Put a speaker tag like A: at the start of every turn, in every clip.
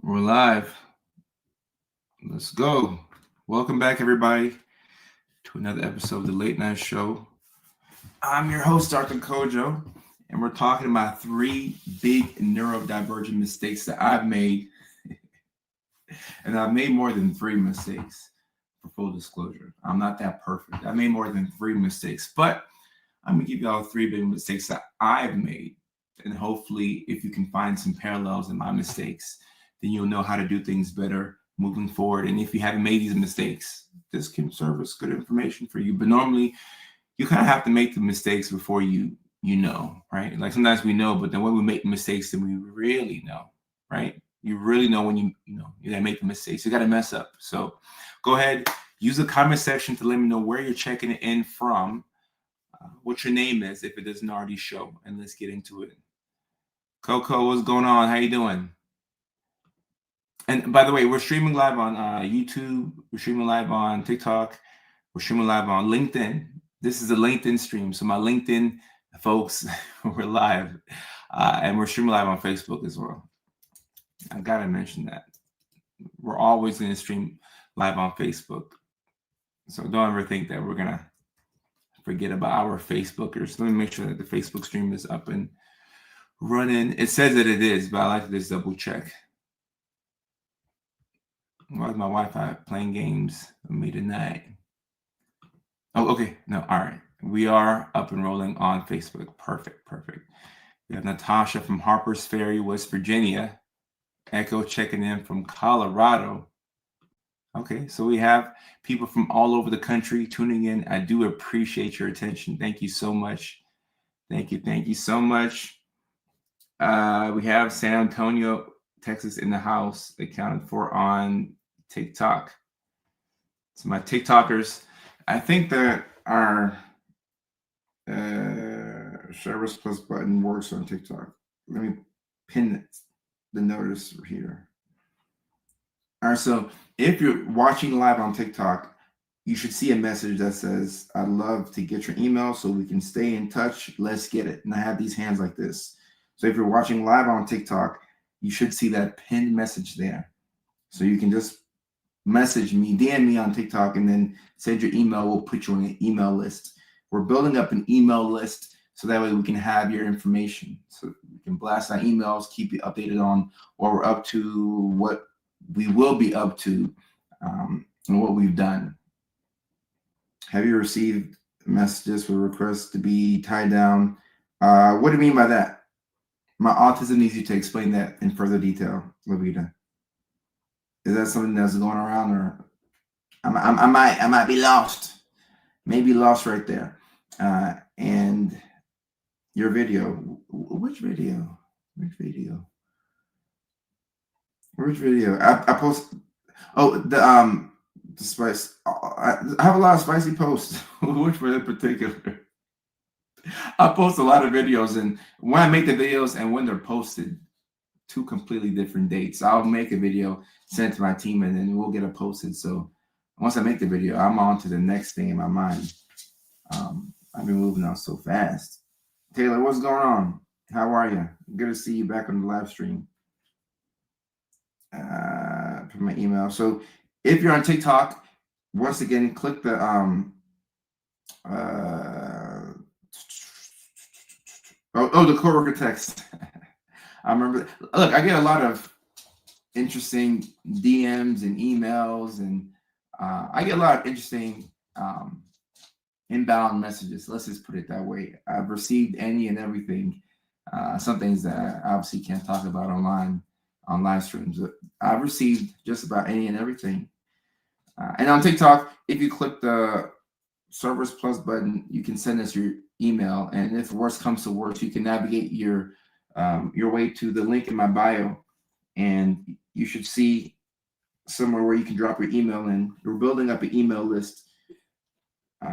A: We're live. Let's go. Welcome back, everybody, to another episode of the Late Night Show. I'm your host, Dr. Kojo, and we're talking about three big neurodivergent mistakes that I've made. And I've made more than three mistakes, for full disclosure. I'm not that perfect. I made more than three mistakes, but I'm going to give y'all three big mistakes that I've made. And hopefully, if you can find some parallels in my mistakes, then you'll know how to do things better moving forward. And if you haven't made these mistakes, this can serve as good information for you. But normally, you kind of have to make the mistakes before you know, right? Like sometimes we know, but then when we make mistakes, then we really know, right? You really know when you gotta make the mistakes. You gotta mess up. So go ahead, use the comment section to let me know where you're checking it in from, what your name is if it doesn't already show, and let's get into it. Coco, what's going on? How you doing? And by the way, we're streaming live on YouTube. We're streaming live on TikTok. We're streaming live on LinkedIn. This is a LinkedIn stream. So my LinkedIn folks, we're live. And we're streaming live on Facebook as well. I got to mention that. We're always going to stream live on Facebook. So don't ever think that we're going to forget about our Facebookers. Let me make sure that the Facebook stream is up and running. It says that it is, but I like to just double check. Why is my Wi-Fi playing games with me tonight? Oh, okay. No, all right. We are up and rolling on Facebook. Perfect. We have Natasha from Harpers Ferry, West Virginia. Echo checking in from Colorado. Okay, so we have people from all over the country tuning in. I do appreciate your attention. Thank you so much. Thank you so much. We have San Antonio, Texas in the house, accounted for on TikTok. So my TikTokers, I think that our Service Plus button works on TikTok. Let me pin the notice here. All right, so if you're watching live on TikTok, you should see a message that says, I'd love to get your email so we can stay in touch. Let's get it. And I have these hands like this. So if you're watching live on TikTok, you should see that pinned message there. So you can just message me, DM me on TikTok, and then send your email. We'll put you on an email list. We're building up an email list so that way we can have your information. So we can blast our emails, keep you updated on what we're up to, what we will be up to, and what we've done. Have you received messages with requests to be tied down? What do you mean by that? My autism needs you to explain that in further detail, Lavita. Is that something that's going around, or I might be lost? Maybe lost right there. And your video, which video? I post. Oh, the spice. I have a lot of spicy posts. Which one in particular? I post a lot of videos, and when I make the videos and when they're posted, two completely different dates. I'll make a video, send it to my team, and then we'll get it posted. So once I make the video, I'm on to the next thing in my mind. I've been moving on so fast. Taylor, what's going on? How are you? Good to see you back on the live stream. Put my email. So if you're on TikTok, once again, click the the coworker text. I remember. Look, I get a lot of interesting DMs and emails, and I get a lot of interesting inbound messages. Let's just put it that way. I've received any and everything. Some things that I obviously can't talk about online on live streams. I've received just about any and everything. And on TikTok, if you click the Service Plus button, you can send us your email. And if worse comes to worse, you can navigate your way to the link in my bio, and you should see somewhere where you can drop your email in. We're building up an email list,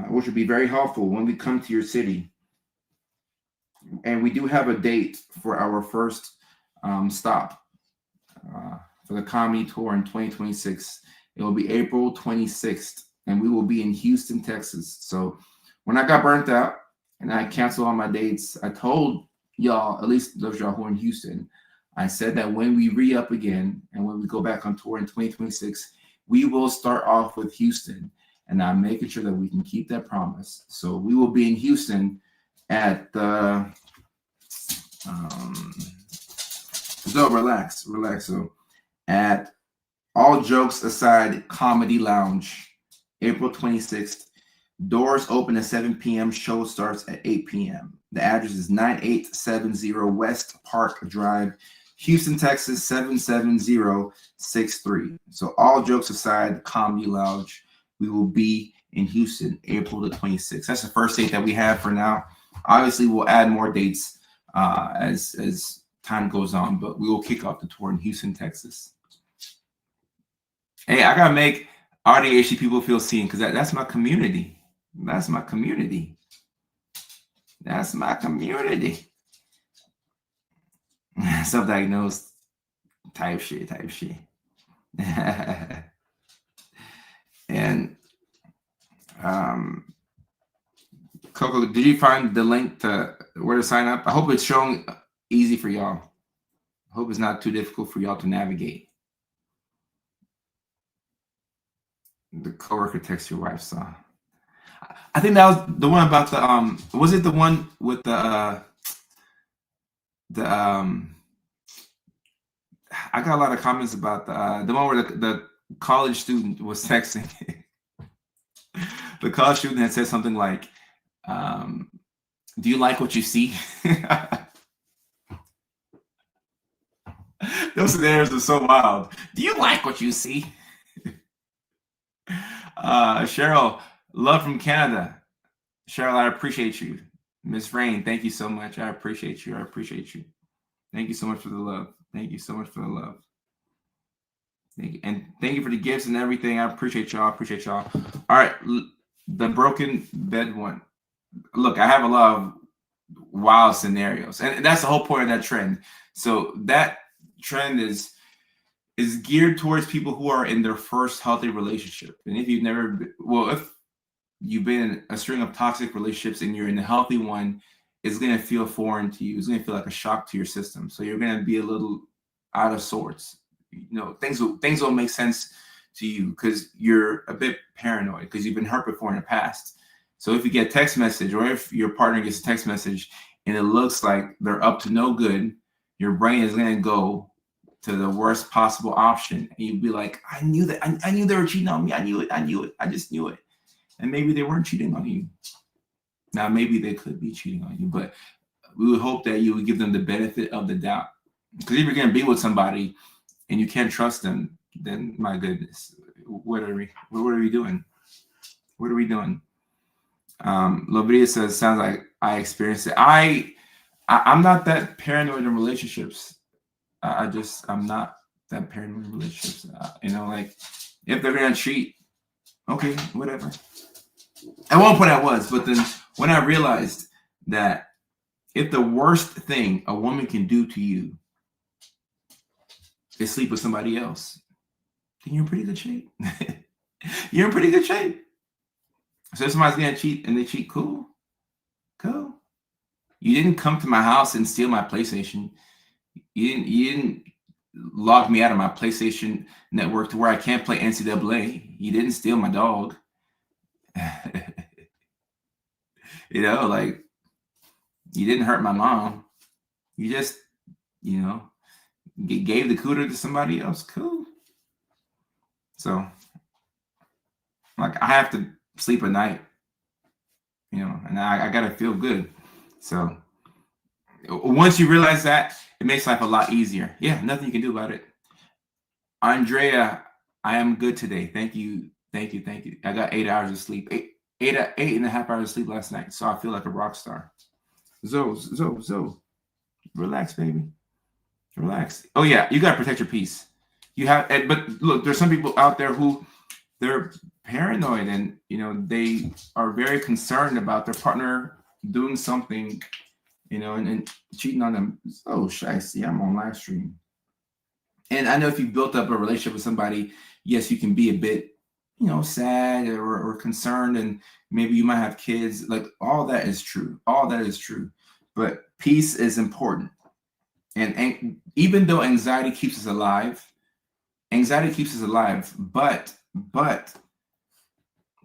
A: which would be very helpful when we come to your city. And we do have a date for our first stop for the comedy tour in 2026. It will be April 26th, and we will be in Houston, Texas. So when I got burnt out and I canceled all my dates, I told y'all, at least those y'all who are in Houston, I said that when we re-up again and when we go back on tour in 2026, we will start off with Houston. And I'm making sure that we can keep that promise. So we will be in Houston at the so relax. So at All Jokes Aside Comedy Lounge, April 26th. Doors open at 7 p.m. Show starts at 8 p.m. The address is 9870 West Park Drive, Houston, Texas 77063. So All Jokes Aside Comedy Lounge. We will be in Houston, April the 26th. That's the first date that we have for now. Obviously, we'll add more dates as time goes on, but we will kick off the tour in Houston, Texas. Hey, I gotta make ADHD people feel seen because that's my community. That's my community. That's my community. Self-diagnosed type shit. And Coco, did you find the link to where to sign up? I hope it's showing easy for y'all. I hope it's not too difficult for y'all to navigate. The coworker text your wife saw. I think that was the one about the was it the one with the I got a lot of comments about the one where the college student was texting. The college student had said something like, do you like what you see? Those scenarios are so wild. Do you like what you see? Cheryl, love from Canada. Cheryl, I appreciate you. Miss Rain, thank you so much. I appreciate you. Thank you so much for the love. Thank you so much for the love. And thank you for the gifts and everything. I appreciate y'all. All right, the broken bed one. Look, I have a lot of wild scenarios, and that's the whole point of that trend. So that trend is geared towards people who are in their first healthy relationship. And if you've never, if you've been in a string of toxic relationships and you're in a healthy one, it's going to feel foreign to you. It's going to feel like a shock to your system. So you're going to be a little out of sorts. Things will make sense to you because you're a bit paranoid because you've been hurt before in the past. So if you get a text message or if your partner gets a text message and it looks like they're up to no good, your brain is going to go to the worst possible option. And you'd be like, I knew that. I knew they were cheating on me. I knew it. I just knew it. And maybe they weren't cheating on you. Now, maybe they could be cheating on you, but we would hope that you would give them the benefit of the doubt. Because if you're going to be with somebody and you can't trust them, then my goodness, what are we doing? What are we doing? Lobedia says, sounds like I experienced it. I'm not that paranoid in relationships. I'm not that paranoid in relationships. Like if they're gonna cheat, okay, whatever. At one point I was, but then when I realized that if the worst thing a woman can do to you is sleep with somebody else, then you're in pretty good shape. You're in pretty good shape. So if somebody's gonna cheat and they cheat, cool. You didn't come to my house and steal my PlayStation. You didn't log me out of my PlayStation network to where I can't play NCAA. You didn't steal my dog. Like you didn't hurt my mom. You just, gave the cooter to somebody else. Cool. So, like, I have to sleep at night, and I gotta feel good. So once you realize that, it makes life a lot easier. Yeah, nothing you can do about it. Andrea, I am good today. Thank you. I got 8 hours of sleep. Eight and a half hours of sleep last night. So I feel like a rock star. Zoe, relax, baby. Relax. Oh yeah, you gotta protect your peace. But look, there's some people out there who they're paranoid and they are very concerned about their partner doing something, and cheating on them. Oh, I see. I'm on live stream. And I know if you built up a relationship with somebody, yes, you can be a bit, sad or concerned, and maybe you might have kids. Like all that is true. But peace is important. And even though anxiety keeps us alive, but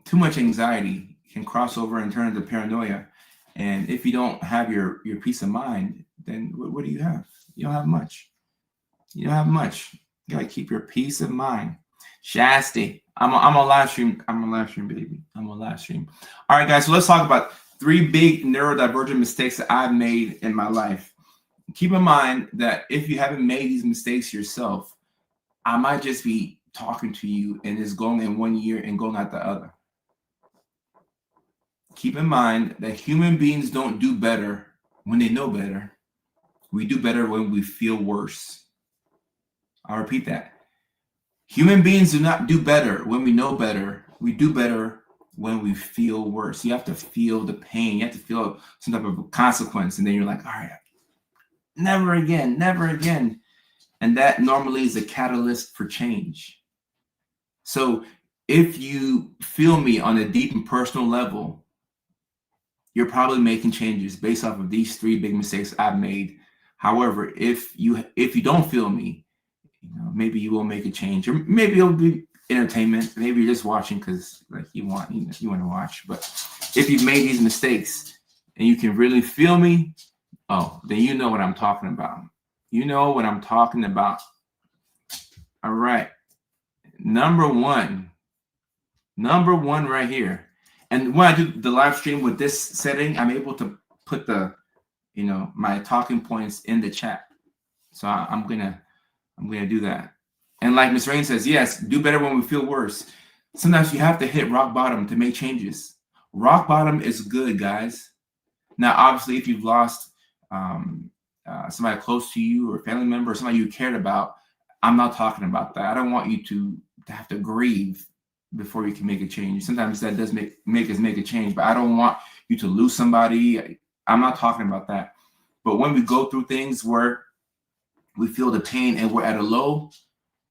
A: too much anxiety can cross over and turn into paranoia. And if you don't have your peace of mind, then what do you have? You don't have much. You don't have much. You gotta keep your peace of mind. Shasti, I'm on live stream. I'm on live stream, baby. I'm on live stream. All right, guys. So let's talk about 3 big neurodivergent mistakes that I've made in my life. Keep in mind that if you haven't made these mistakes yourself, I might just be talking to you and it's going in one ear and going out the other. Keep in mind that human beings don't do better when they know better. We do better when we feel worse. I'll repeat that. Human beings do not do better when we know better. We do better when we feel worse. You have to feel the pain. You have to feel some type of consequence. And then you're like, all right, never again, never again. And that normally is a catalyst for change. So if you feel me on a deep and personal level, you're probably making changes based off of these 3 big mistakes I've made. However, if you don't feel me, maybe you will make a change, or maybe it'll be entertainment. Maybe you're just watching because like you want to watch. But if you've made these mistakes and you can really feel me, then you know what I'm talking about. You know what I'm talking about. All right. Number one right here. And when I do the live stream with this setting, I'm able to put the, my talking points in the chat. So I'm gonna do that. And like Miss Rain says, yes, do better when we feel worse. Sometimes you have to hit rock bottom to make changes. Rock bottom is good, guys. Now, obviously, if you've lost somebody close to you or a family member or somebody you cared about, I'm not talking about that. I don't want you to have to grieve before you can make a change. Sometimes that does make us make a change, but I don't want you to lose somebody. I'm not talking about that. But when we go through things where we feel the pain and we're at a low,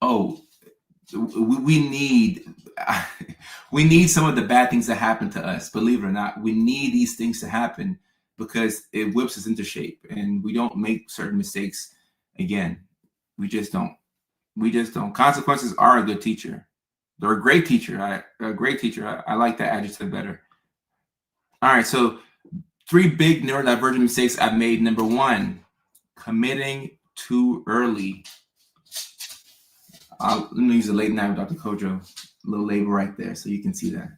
A: we need some of the bad things that happen to us. Believe it or not, we need these things to happen because it whips us into shape, and we don't make certain mistakes again. We just don't. Consequences are a good teacher. They're a great teacher. I like that adjective better. All right, so 3 big neurodivergent mistakes I've made. Number 1, committing too early. Let me use a late night with Dr. Kojo. A little label right there so you can see that.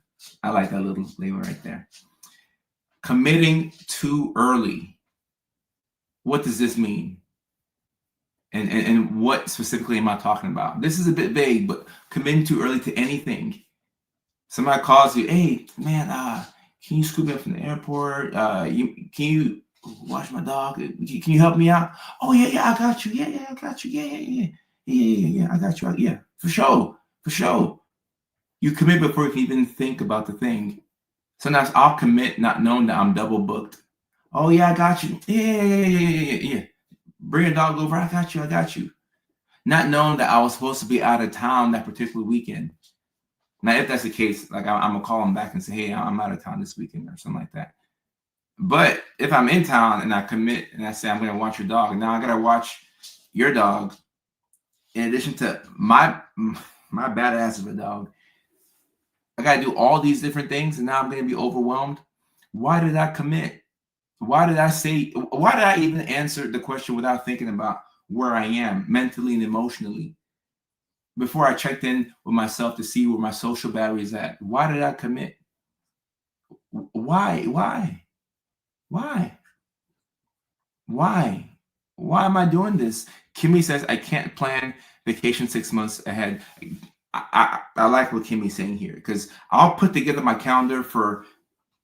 A: I like that little label right there. Committing too early. What does this mean? And what specifically am I talking about? This is a bit vague, but committing too early to anything. Somebody calls you, hey, man, can you scoop me up from the airport? Can you watch my dog? Can you help me out? Oh, yeah, I got you. Yeah, I got you. Yeah, I got you. Yeah, for sure. You commit before you can even think about the thing. Sometimes I'll commit not knowing that I'm double booked. Oh, yeah, I got you. Yeah. Bring a dog over. I got you. Not knowing that I was supposed to be out of town that particular weekend. Now, if that's the case, like I'm gonna call them back and say, hey, I'm out of town this weekend or something like that. But if I'm in town and I commit and I say I'm gonna watch your dog, now I gotta watch your dog in addition to my badass of a dog. I gotta do all these different things, and now I'm gonna be overwhelmed. Why did I commit? Why did I even answer the question without thinking about where I am mentally and emotionally? Before I checked in with myself to see where my social battery is at. Why did I commit? Why am I doing this? Kimmy says I can't plan vacation 6 months ahead. I like what Kimmy's saying here, because I'll put together my calendar for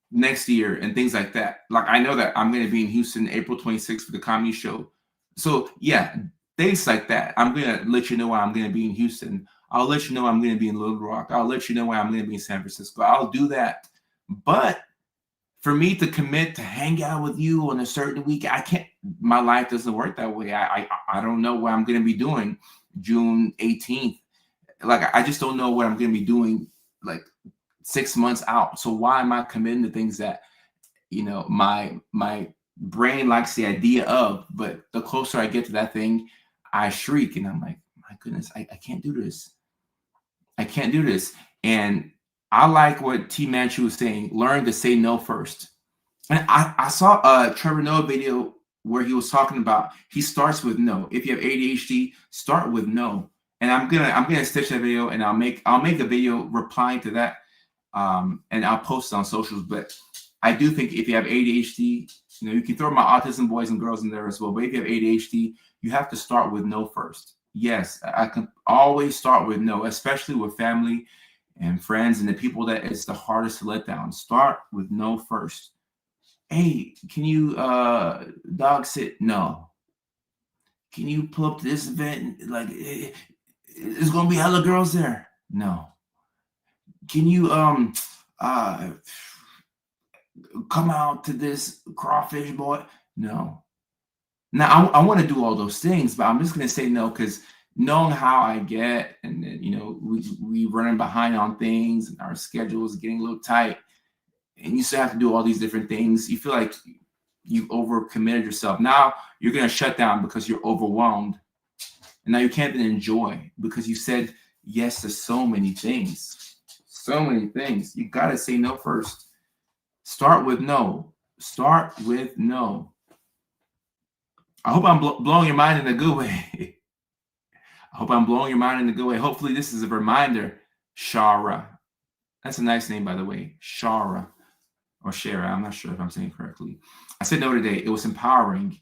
A: next year and things like that. Like, I know that I'm going to be in Houston April 26th for the comedy show. So yeah, things like that. I'm going to let you know why I'm going to be in Houston. I'll let you know I'm going to be in Little Rock. I'll let you know why I'm going to be in San Francisco. I'll do that. But for me to commit to hang out with you on a certain week, I can't. My life doesn't work that way. I don't know what I'm going to be doing June 18th. Like, I just don't know what I'm going to be doing like 6 months out. So why am I committing to things that, my brain likes the idea of, but the closer I get to that thing, I shriek and I'm like, my goodness, I can't do this. I can't do this. And I like what T Manchu was saying, learn to say no first. And I saw a Trevor Noah video where he was talking about he starts with no. If you have ADHD, start with no. And I'm gonna stitch that video and I'll make a video replying to that. And I'll post it on socials. But I do think if you have ADHD, you can throw my autism boys and girls in there as well. But if you have ADHD, you have to start with no first. Yes, I can always start with no, especially with family and friends and the people that it's the hardest to let down. Start with no first. Hey, can you dog sit? No. Can you pull up to this event? Like, there's gonna be hella girls there. No. Can you come out to this crawfish boy? No. Now I want to do all those things, but I'm just gonna say no because knowing how I get, and then we running behind on things, and our schedule is getting a little tight, and you still have to do all these different things. You feel like you've overcommitted yourself. Now you're gonna shut down because you're overwhelmed, and now you can't then enjoy because you said yes to so many things. So many things. You gotta say no first. Start with no. Start with no. I hope I'm blowing your mind in a good way. I hope I'm blowing your mind in a good way. Hopefully this is a reminder. Shara. That's a nice name, by the way. Shara. Or Shara. I'm not sure if I'm saying it correctly. I said no today. It was empowering.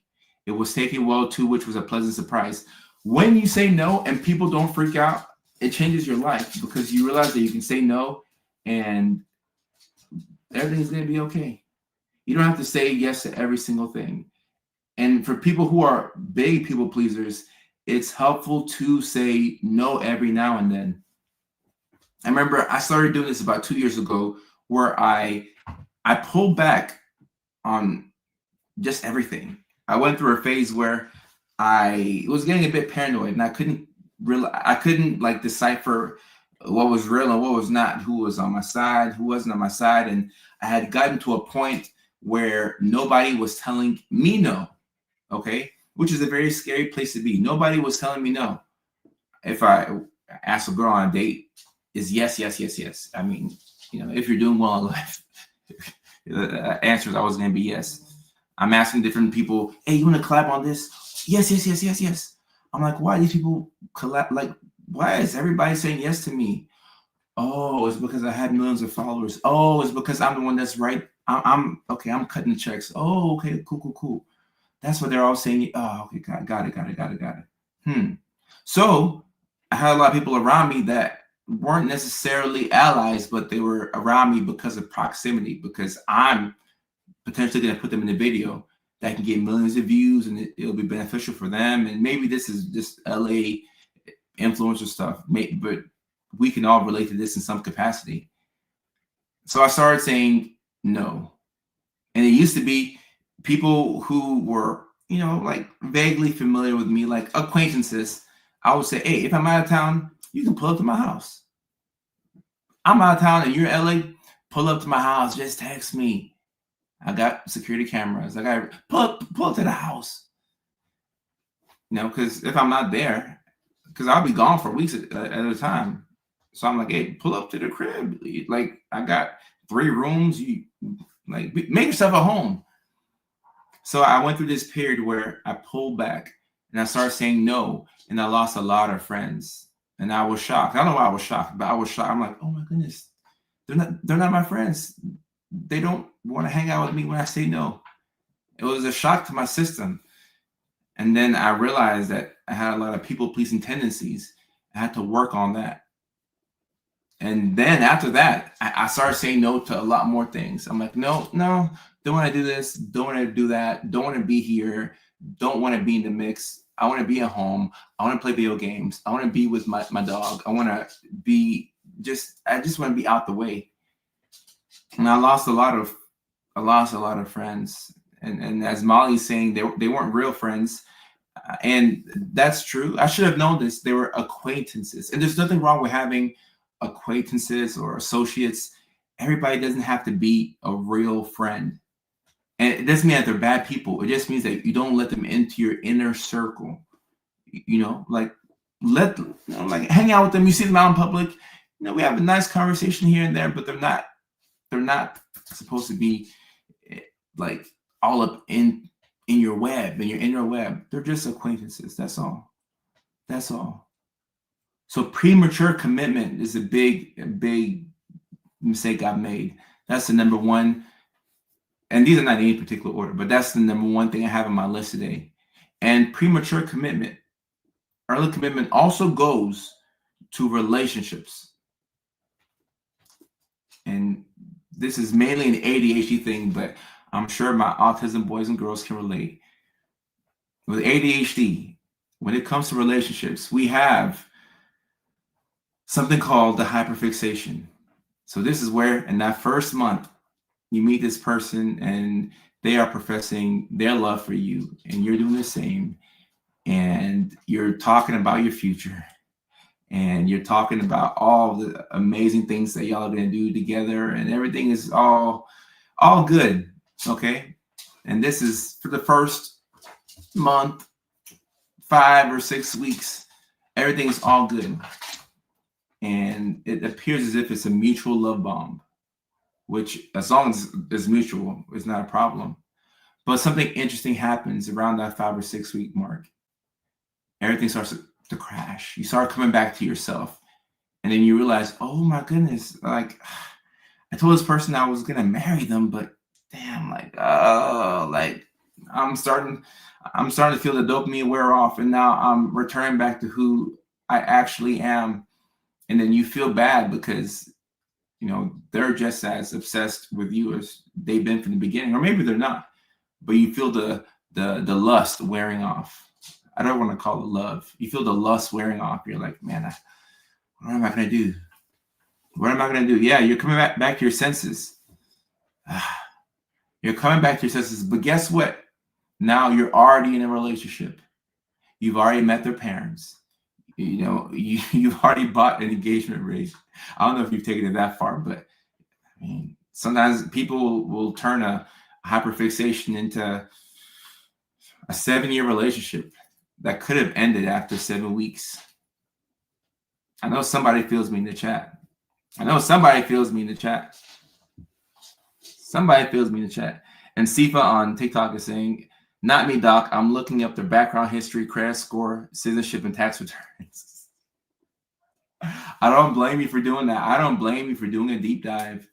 A: It was taken well too, which was a pleasant surprise. When you say no and people don't freak out, it changes your life because you realize that you can say no and everything's going to be okay. You don't have to say yes to every single thing. And for people who are big people pleasers, it's helpful to say no every now and then. I remember I started doing this about 2 years ago where I pulled back on just everything. I went through a phase where I was getting a bit paranoid and I couldn't like decipher what was real and what was not, who was on my side, who wasn't on my side. And I had gotten to a point where nobody was telling me no. Okay, which is a very scary place to be. Nobody was telling me no. If I ask a girl on a date, is yes, yes, yes, yes. I mean, if you're doing well in life, the answer is always going to be yes. I'm asking different people, hey, you want to collab on this? Yes, yes, yes, yes, yes. I'm like, why these people collab? Like, why is everybody saying yes to me? Oh, it's because I had millions of followers. Oh, it's because I'm the one that's right. I'm okay. I'm cutting the checks. Oh, okay, cool. That's what they're all saying. Oh, okay, got it. So I had a lot of people around me that weren't necessarily allies, but they were around me because of proximity, because I'm potentially going to put them in a video that can get millions of views and it'll be beneficial for them. And maybe this is just LA influencer stuff, but we can all relate to this in some capacity. So I started saying no. And it used to be people who were, like vaguely familiar with me, like acquaintances. I would say, hey, if I'm out of town, you can pull up to my house. I'm out of town and you're in LA, pull up to my house, just text me. I got security cameras. I got pull up to the house. Because if I'm not there, because I'll be gone for weeks at a time. So I'm like, hey, pull up to the crib. Like, I got 3 rooms. You like make yourself at home. So I went through this period where I pulled back and I started saying no, and I lost a lot of friends. And I was shocked. I don't know why I was shocked, but I was shocked. I'm like, oh my goodness, they're not my friends. They don't want to hang out with me when I say no. It was a shock to my system. And then I realized that I had a lot of people-pleasing tendencies. I had to work on that. And then after that, I started saying no to a lot more things. I'm like, no, don't want to do this, don't want to do that, don't want to be here, don't want to be in the mix. I want to be at home. I want to play video games. I want to be with my dog. I want to be I just want to be out the way. And I lost a lot of friends. And as Molly's saying, they weren't real friends. And that's true. I should have known this. They were acquaintances. And there's nothing wrong with having acquaintances or associates. Everybody doesn't have to be a real friend. And it doesn't mean that they're bad people. It just means that you don't let them into your inner circle. Like like hang out with them. You see them out in public. We have a nice conversation here and there, but they're not supposed to be like all up in your web, in your inner web. They're just acquaintances. That's all. That's all. So premature commitment is a big mistake I've made. That's the number one. And these are not in any particular order, but that's the number one thing I have on my list today. And premature commitment, early commitment also goes to relationships. And this is mainly an ADHD thing, but I'm sure my autism boys and girls can relate. With ADHD, when it comes to relationships, we have something called the hyperfixation. So this is where in that first month, you meet this person and they are professing their love for you and you're doing the same. And you're talking about your future. And you're talking about all the amazing things that y'all are going to do together. And everything is all good. Okay. And this is for the first month, 5 or 6 weeks. Everything is all good. And it appears as if it's a mutual love bomb, which as long as it's mutual, is not a problem. But something interesting happens around that 5 or 6 week mark. Everything starts to crash. You start coming back to yourself. And then you realize, oh my goodness, like I told this person I was going to marry them, but damn, I'm starting to feel the dopamine wear off. And now I'm returning back to who I actually am. And then you feel bad because, they're just as obsessed with you as they've been from the beginning, or maybe they're not, but you feel the lust wearing off. I don't want to call it love. You feel the lust wearing off. You're like, man, what am I going to do? What am I going to do? Yeah, you're coming back to your senses. You're coming back to your senses. But guess what? Now you're already in a relationship. You've already met their parents. You've already bought an engagement ring. I don't know if you've taken it that far, but I mean, sometimes people will turn a hyperfixation into a 7-year relationship that could have ended after 7 weeks. I know somebody feels me in the chat. Somebody feels me in the chat. And Sifa on TikTok is saying, not me, Doc. I'm looking up their background history, credit score, citizenship, and tax returns. I don't blame you for doing that. I don't blame you for doing a deep dive.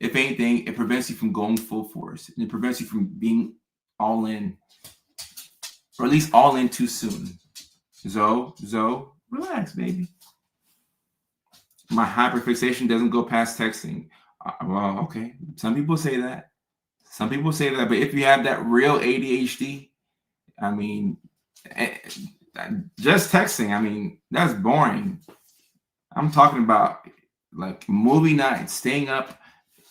A: If anything, it prevents you from going full force. And it prevents you from being all in. Or at least all in too soon. Zoe, relax, baby. My hyperfixation doesn't go past texting. Well, okay. Some people say that. But if you have that real ADHD, I mean, just texting, I mean, that's boring. I'm talking about like movie nights, staying up,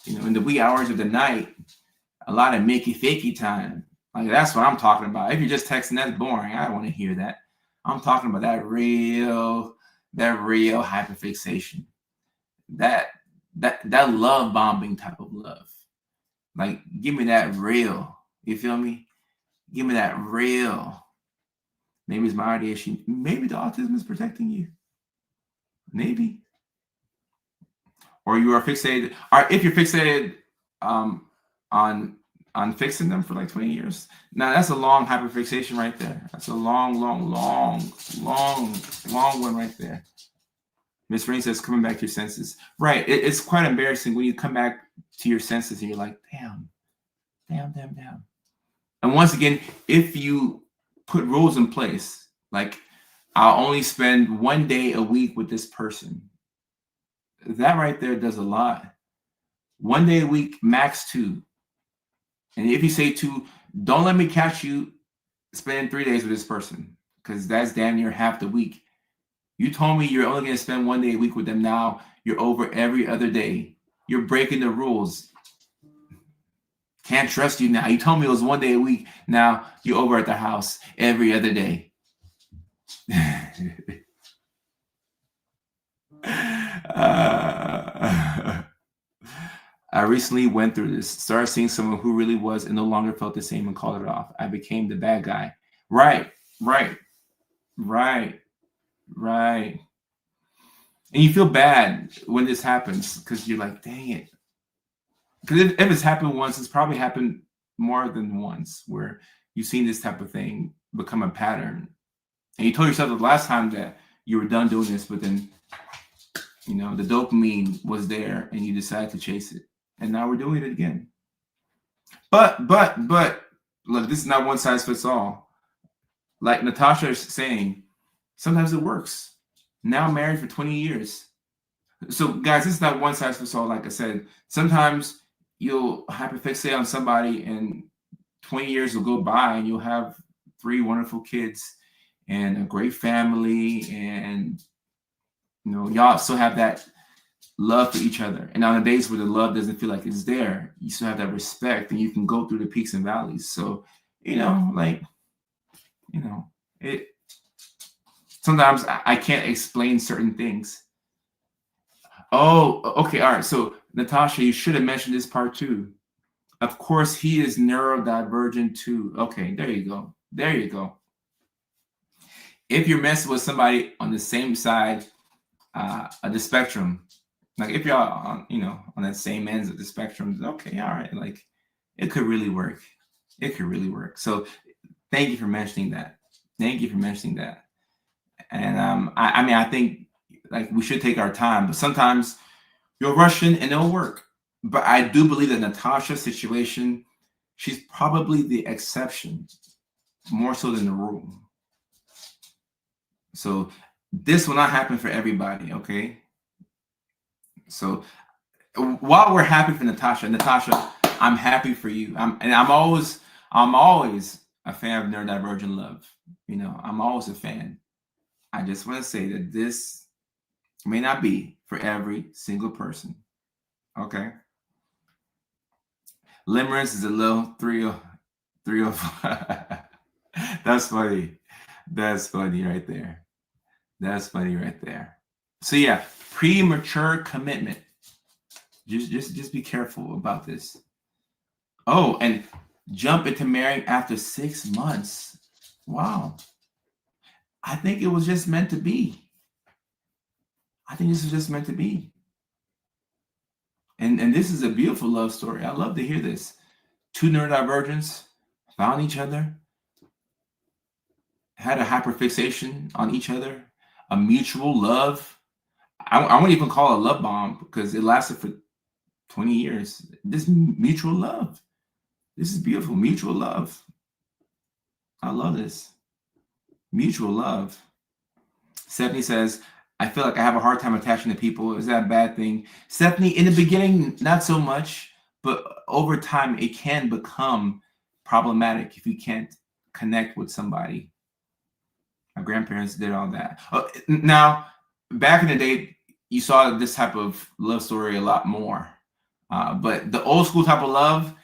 A: in the wee hours of the night, a lot of makey fakey time. Like that's what I'm talking about. If you're just texting, that's boring. I don't want to hear that. I'm talking about that real hyperfixation. That love bombing type of love. Like, give me that real. You feel me? Give me that real. Maybe it's my ADHD. Maybe the autism is protecting you. Maybe. Or you are fixated. Or if you're fixated on fixing them for like 20 years. Now that's a long hyperfixation right there. That's a long one right there. Miss Rain says, coming back to your senses. Right. It's quite embarrassing when you come back to your senses and you're like, damn. And once again, if you put rules in place, like I'll only spend 1 day a week with this person, that right there does a lot. 1 day a week, max 2. And if you say 2, don't let me catch you spending 3 days with this person, because that's damn near half the week. You told me you're only going to spend 1 day a week with them. Now you're over every other day. You're breaking the rules. Can't trust you now. You told me it was 1 day a week. Now you're over at the house every other day. I recently went through this, started seeing someone who really was and no longer felt the same and called it off. I became the bad guy. Right, right, right, right. And you feel bad when this happens because you're like, dang it. Because if it's happened once, it's probably happened more than once where you've seen this type of thing become a pattern. And you told yourself the last time that you were done doing this, but then, the dopamine was there and you decided to chase it. And now we're doing it again. But, look, this is not one size fits all. Like Natasha is saying, sometimes it works. Now I'm married for 20 years. So, guys, this is not one size fits all. Like I said, sometimes you'll hyperfixate on somebody and 20 years will go by and you'll have 3 wonderful kids and a great family, and y'all still have that love for each other. And on the days where the love doesn't feel like it's there, you still have that respect and you can go through the peaks and valleys. So, it sometimes I can't explain certain things. Oh, okay. All right. So, Natasha, you should have mentioned this part too. Of course, he is neurodivergent too. Okay, there you go. There you go. If you're messing with somebody on the same side of the spectrum, like if you're on, on that same ends of the spectrum, okay, all right, like it could really work. It could really work. So, thank you for mentioning that. Thank you for mentioning that. And I think like we should take our time, but sometimes you'll rush in and it'll work. But I do believe that Natasha's situation, she's probably the exception more so than the rule. So this will not happen for everybody, okay? So while we're happy for Natasha, I'm happy for you. I'm always a fan of neurodivergent love. I'm always a fan. I just want to say that this may not be for every single person. Okay. Limerence is a little 305. That's funny. That's funny right there. That's funny right there. So yeah, premature commitment. Just be careful about this. Oh, and jump into marrying after 6 months. Wow. I think it was just meant to be. I think this is just meant to be. And this is a beautiful love story. I love to hear this. 2 neurodivergents found each other, had a hyperfixation on each other, a mutual love. I wouldn't even call it a love bomb because it lasted for 20 years. This mutual love. This is beautiful. Mutual love. I love this. Mutual love. Stephanie says, I feel like I have a hard time attaching to people. Is that a bad thing? Stephanie, in the beginning, not so much, but over time, it can become problematic if you can't connect with somebody. My grandparents did all that. Now, back in the day, you saw this type of love story a lot more. But the old school type of love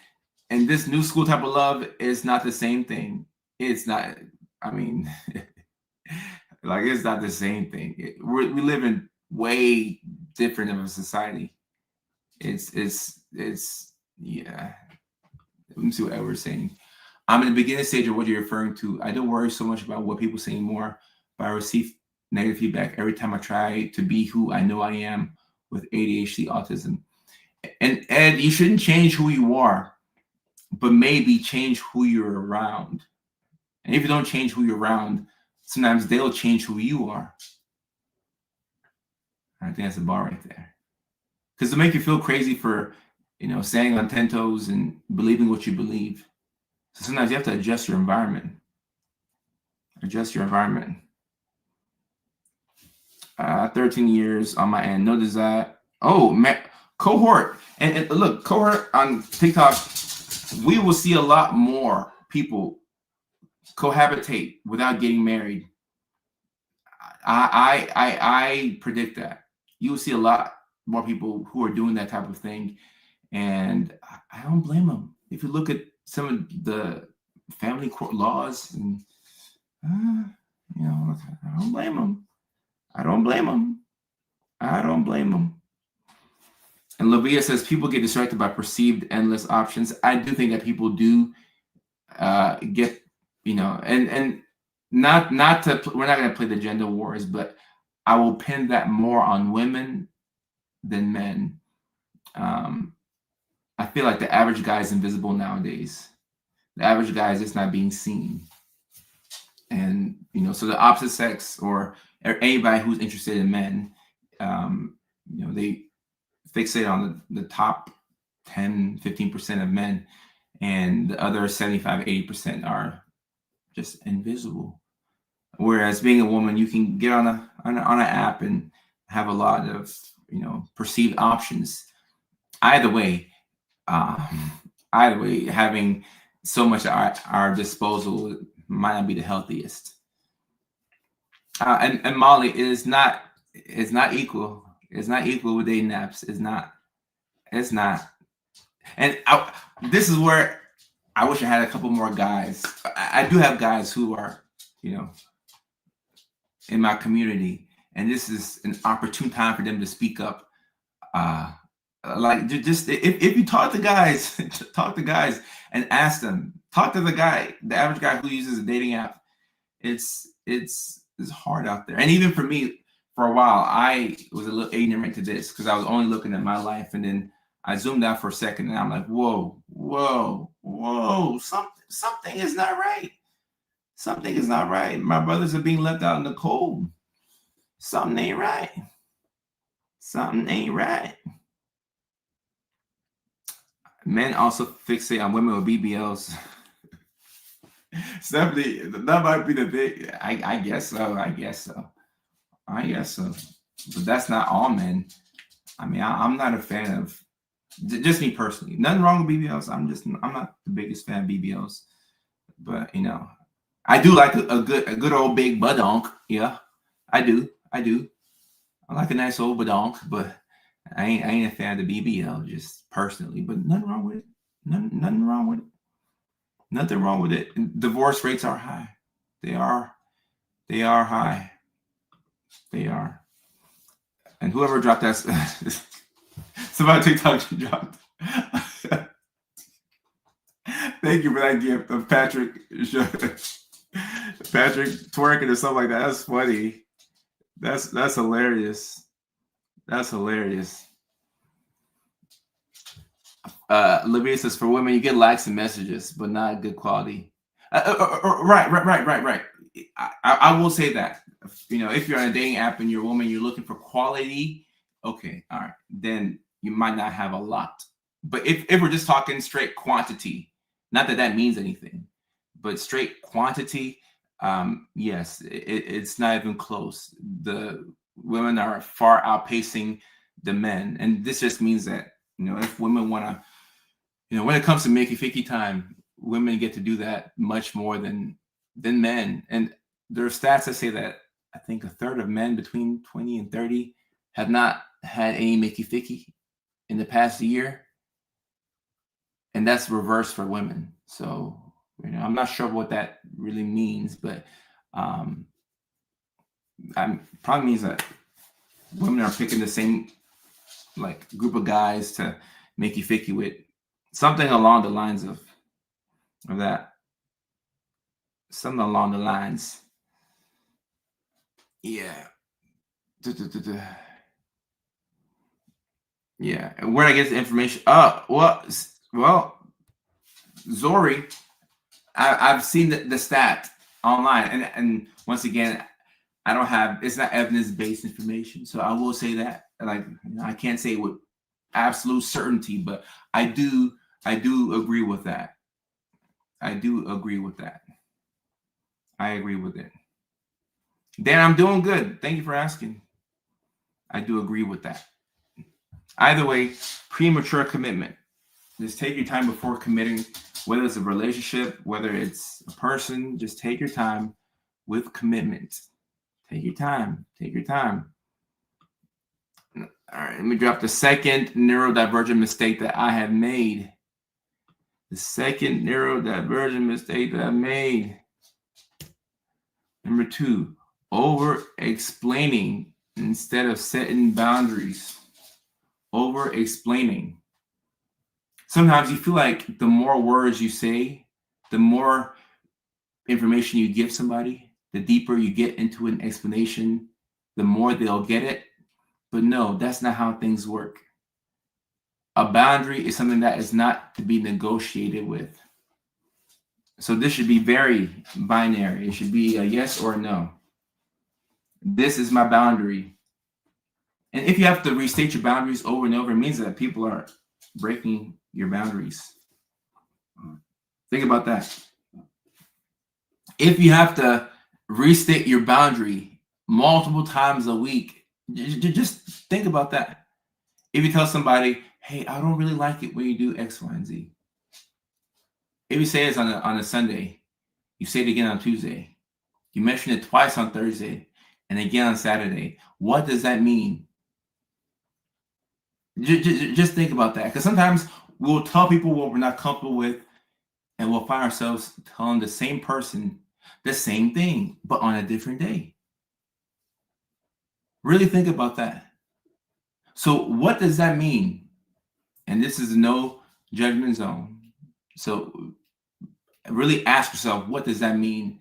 A: and this new school type of love is not the same thing. It's not, like it's not the same thing. We live in way different of a society. It's yeah. Let me see what Edward's saying. I'm in the beginning stage of what you're referring to. I don't worry so much about what people say anymore, but I receive negative feedback every time I try to be who I know I am with ADHD autism. And Ed, you shouldn't change who you are, but maybe change who you're around. And if you don't change who you're around, sometimes they'll change who you are. I think that's the bar right there. Because to make you feel crazy for, standing on 10 toes and believing what you believe. So sometimes you have to adjust your environment. Adjust your environment. 13 years on my end. No desire. Oh, man. Cohort. And look, cohort on TikTok, we will see a lot more people cohabitate without getting married. I predict that. You will see a lot more people who are doing that type of thing. And I don't blame them. If you look at some of the family court laws, and I don't blame them. I don't blame them. I don't blame them. And Lavia says people get distracted by perceived endless options. I do think that people do get, and not to, we're not going to play the gender wars, but I will pin that more on women than men. I feel like the average guy is invisible nowadays. The average guy is just not being seen. And, so the opposite sex or anybody who's interested in men, they fixate on the top 10, 15% of men, and the other 75, 80% are just invisible. Whereas being a woman, you can get on an app and have a lot of, perceived options. Either way, having so much at our disposal might not be the healthiest. And Molly, it's not equal. It's not equal with dating apps. It's not. And this is where I wish I had a couple more guys. I do have guys who are, in my community, and this is an opportune time for them to speak up. Like, just if you talk to guys, and ask them. Talk to the average guy who uses a dating app. It's hard out there. And even for me, for a while, I was a little ignorant to this because I was only looking at my life, and then I zoomed out for a second, and I'm like, whoa, something is not right. Something is not right. My brothers are being left out in the cold. Something ain't right. Something ain't right. Men also fixate on women with BBLs. Stephanie, that might be the big. I guess so. But that's not all men. I mean, I'm not a fan of, just me personally. Nothing wrong with BBLs. I'm not the biggest fan of BBLs. But I do like a good old big badonk. Yeah, I do. I like a nice old badonk, but I ain't a fan of the BBL, just personally. But nothing wrong with it. Nothing wrong with it. Nothing wrong with it. Divorce rates are high. They are high. They are. And whoever dropped that, somebody TikTok dropped. Thank you for that gift of Patrick twerking or something like that. That's funny. That's hilarious. That's hilarious. Olivia says, for women, you get likes and messages, but not good quality. Right. I will say that. If you're on a dating app and you're a woman, you're looking for quality, okay, all right, then you might not have a lot. But if we're just talking straight quantity, not that means anything, but straight quantity, yes, it's not even close. The women are far outpacing the men, and this just means that if women want to, when it comes to Mickey Ficky time, women get to do that much more than men. And there are stats that say that I think a third of men between 20 and 30 have not had any Mickey Ficky in the past year, and that's reverse for women. So I'm not sure what that really means, but probably means that women are picking the same group of guys to Mickey Ficky with, something along the lines of that. Something along the lines. Yeah. Yeah. And where I get the information? Well, Zori, I've seen the stat online, and once again, I don't have, it's not evidence-based information, so I will say that, I can't say with absolute certainty, but I do agree with that. I agree with it. Dan, I'm doing good. Thank you for asking. I do agree with that. Either way, premature commitment. Just take your time before committing, whether it's a relationship, whether it's a person, just take your time with commitment. Take your time. All right, let me drop the second neurodivergent mistake that I have made. The second neurodivergent mistake that I made. Number 2, over explaining instead of setting boundaries. over explaining. Sometimes you feel like the more words you say, the more information you give somebody, the deeper you get into an explanation, the more they'll get it. But no, that's not how things work. A boundary is something that is not to be negotiated with. So this should be very binary. It should be a yes or a no. This is my boundary. And if you have to restate your boundaries over and over, it means that people are breaking your boundaries. Think about that. If you have to restate your boundary multiple times a week, just think about that. If you tell somebody, hey, I don't really like it when you do X, Y, and Z. If you say this on a Sunday, you say it again on Tuesday, you mention it twice on Thursday, and again on Saturday, what does that mean? Just think about that. Because sometimes we'll tell people what we're not comfortable with, and we'll find ourselves telling the same person the same thing, but on a different day. Really think about that. So what does that mean? And this is no judgment zone. So really ask yourself, what does that mean?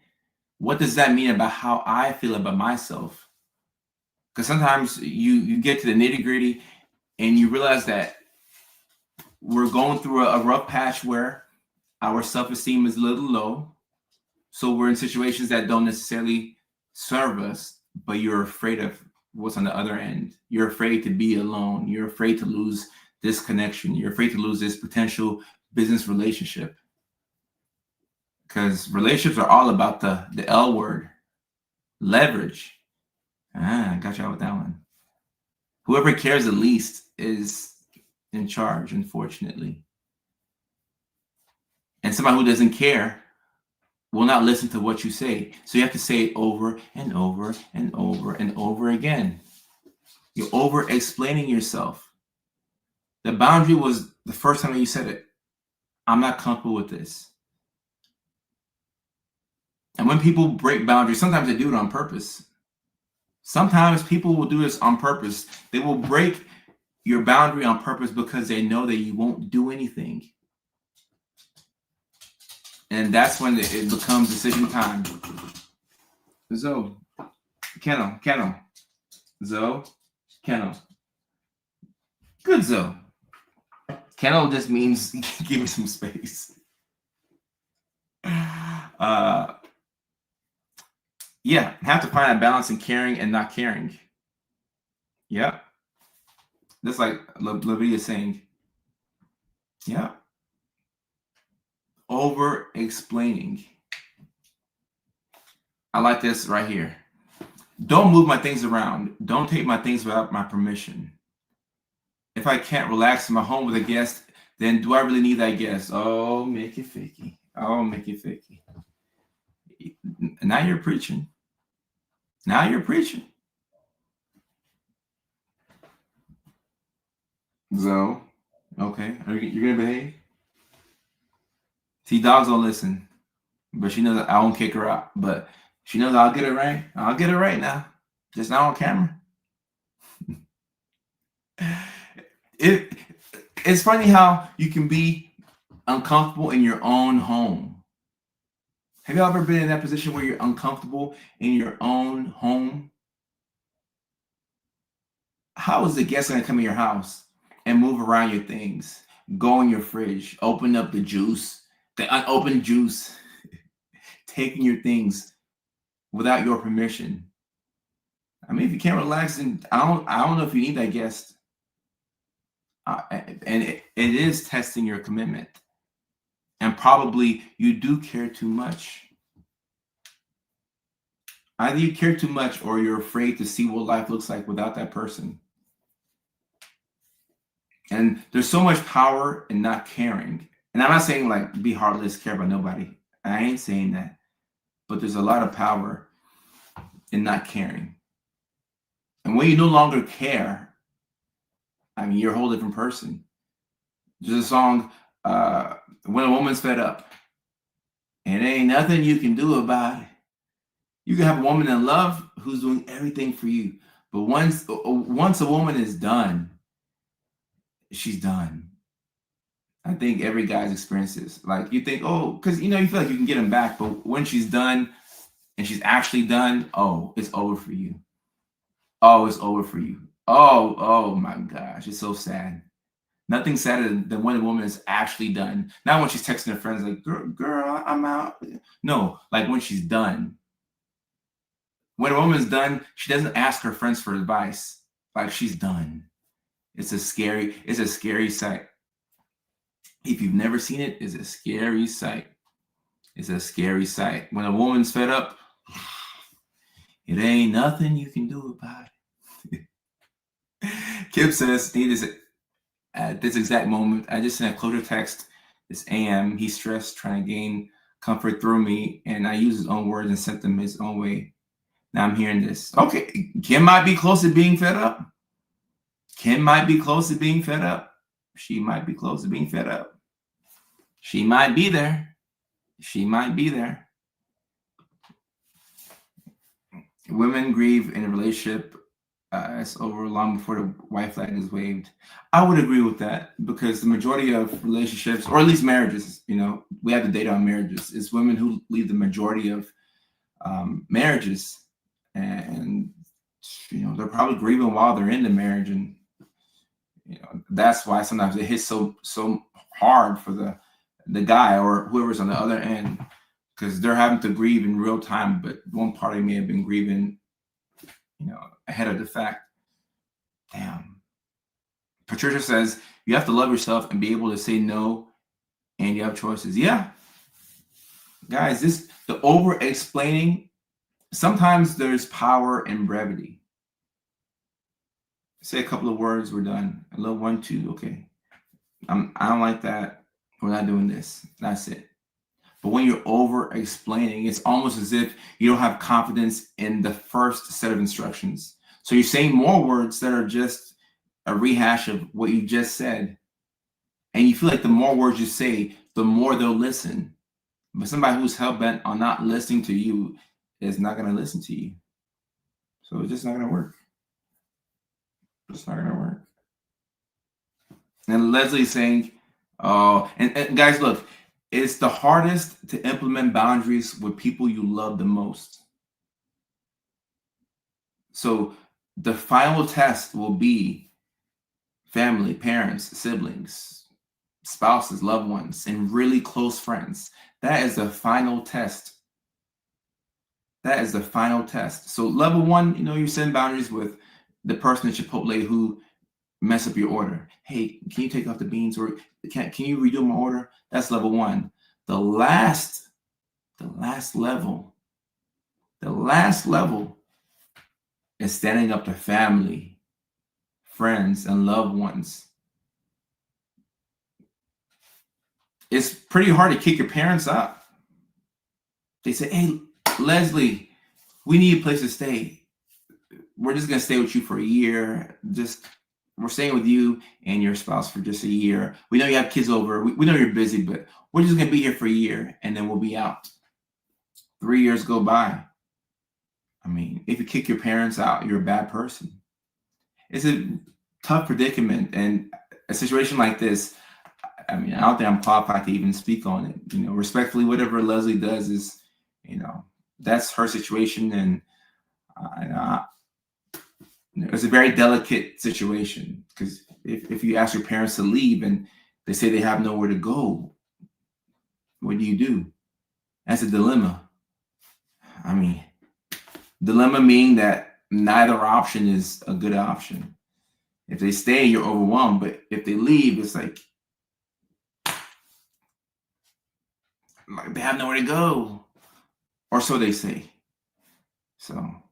A: What does that mean about how I feel about myself? Because sometimes you get to the nitty-gritty and you realize that we're going through a rough patch where our self-esteem is a little low. So we're in situations that don't necessarily serve us, but you're afraid of what's on the other end. You're afraid to be alone. You're afraid to lose this connection. You're afraid to lose this potential business relationship. Because relationships are all about the L word, leverage. I got y'all with that one. Whoever cares the least is in charge, unfortunately. And somebody who doesn't care will not listen to what you say. So you have to say it over and over and over and over again. You're over explaining yourself. The boundary was the first time you said it. I'm not comfortable with this. And when people break boundaries, sometimes they do it on purpose. Sometimes people will do this on purpose. They will break your boundary on purpose because they know that you won't do anything. And that's when it becomes decision time. Zoe, Kennel. Zoe, Kennel. Good, Zoe. Kennel just means give me some space. Yeah, have to find a balance in caring and not caring. Yeah. Just like Lavia is saying. Yeah. Over explaining. I like this right here. Don't move my things around. Don't take my things without my permission. If I can't relax in my home with a guest, then do I really need that guest? Oh, make it fakey. Oh, make it fakey. Now you're preaching. Now you're preaching. So, okay. You're going to behave? See, dogs don't listen. But she knows I won't kick her out. But she knows I'll get it right. I'll get it right now. Just not on camera. It's funny how you can be uncomfortable in your own home. Have you ever been in that position where you're uncomfortable in your own home? How is the guest going to come in your house and move around your things, go in your fridge, open up the juice, the unopened juice, taking your things without your permission? I mean, if you can't relax, then I don't know if you need that guest. And it is testing your commitment. And probably you do care too much. Either you care too much or you're afraid to see what life looks like without that person. And there's so much power in not caring. And I'm not saying like be heartless, care about nobody. I ain't saying that. But there's a lot of power in not caring. And when you no longer care, I mean, you're a whole different person. There's a song, When a Woman's Fed Up. And there ain't nothing you can do about it. You can have a woman in love who's doing everything for you. But once a woman is done, she's done. I think every guy's experienced this. Like you think, oh, because you feel like you can get him back, but when she's done and she's actually done, oh, it's over for you. Oh, it's over for you. Oh my gosh, it's so sad. Nothing sadder than when a woman is actually done. Not when she's texting her friends like, girl, I'm out. No, like when she's done. When a woman's done, she doesn't ask her friends for advice. Like she's done. It's a scary sight. If you've never seen it, it's a scary sight. It's a scary sight. When a woman's fed up, it ain't nothing you can do about it. Kip says, at this exact moment, I just sent a closure text this AM. He's stressed, trying to gain comfort through me, and I used his own words and sent them his own way. Now I'm hearing this. Okay, Kim might be close to being fed up. Kim might be close to being fed up. She might be close to being fed up. She might be there. She might be there. Women grieve in a relationship it's over long before the white flag is waved. I would agree with that because the majority of relationships, or at least marriages, we have the data on marriages, is women who leave the majority of marriages, and they're probably grieving while they're in the marriage, and that's why sometimes it hits so hard for the guy or whoever's on the other end, because they're having to grieve in real time, but one party may have been grieving ahead of the fact. Damn. Patricia says you have to love yourself and be able to say no, and you have choices. Yeah, guys, the over explaining, sometimes there's power in brevity. Say a couple of words, we're done. I love 1, 2, okay. I don't like that. We're not doing this. That's it. But when you're over explaining, it's almost as if you don't have confidence in the first set of instructions. So you're saying more words that are just a rehash of what you just said. And you feel like the more words you say, the more they'll listen. But somebody who's hell-bent on not listening to you is not going to listen to you. So it's just not going to work. It's not going to work. And Leslie's saying, oh, and guys, look, it's the hardest to implement boundaries with people you love the most. So the final test will be family, parents, siblings, spouses, loved ones, and really close friends. That is the final test. That is the final test. So level 1, you set boundaries with the person at Chipotle who mess up your order. Hey, can you take off the beans, or can you redo my order? That's level 1. The last level is standing up to family, friends, and loved ones. It's pretty hard to kick your parents out. They say, hey, Leslie, we need a place to stay. We're just going to stay with you for a year. We're staying with you and your spouse for just a year. We know you have kids over. We know you're busy, but we're just going to be here for a year, and then we'll be out. 3 years go by. I mean, if you kick your parents out, you're a bad person. It's a tough predicament. And a situation like this, I mean, I don't think I'm qualified to even speak on it. Respectfully, whatever Leslie does is, that's her situation. And it's a very delicate situation, because if you ask your parents to leave and they say they have nowhere to go, what do? That's a dilemma. I mean, dilemma meaning that neither option is a good option. If they stay, you're overwhelmed. But if they leave, it's like they have nowhere to go. Or so they say. So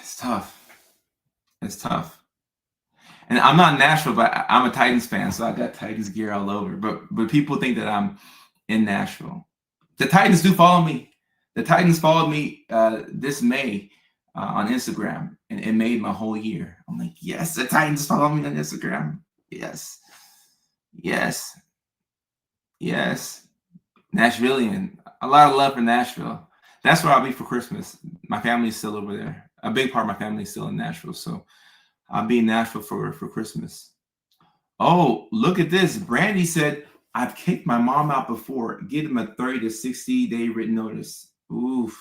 A: it's tough. It's tough. And I'm not in Nashville, but I'm a Titans fan, so I got Titans gear all over. But people think that I'm in Nashville. The Titans do follow me. The Titans followed me this May on Instagram, and it made my whole year. I'm like, yes, the Titans follow me on Instagram. Yes. Nashvillian. A lot of love for Nashville. That's where I'll be for Christmas. My family's still over there. A big part of my family is still in Nashville, so I'll be in Nashville for Christmas. Oh, look at this. Brandy said, I've kicked my mom out before. Give them a 30 to 60-day written notice. Oof.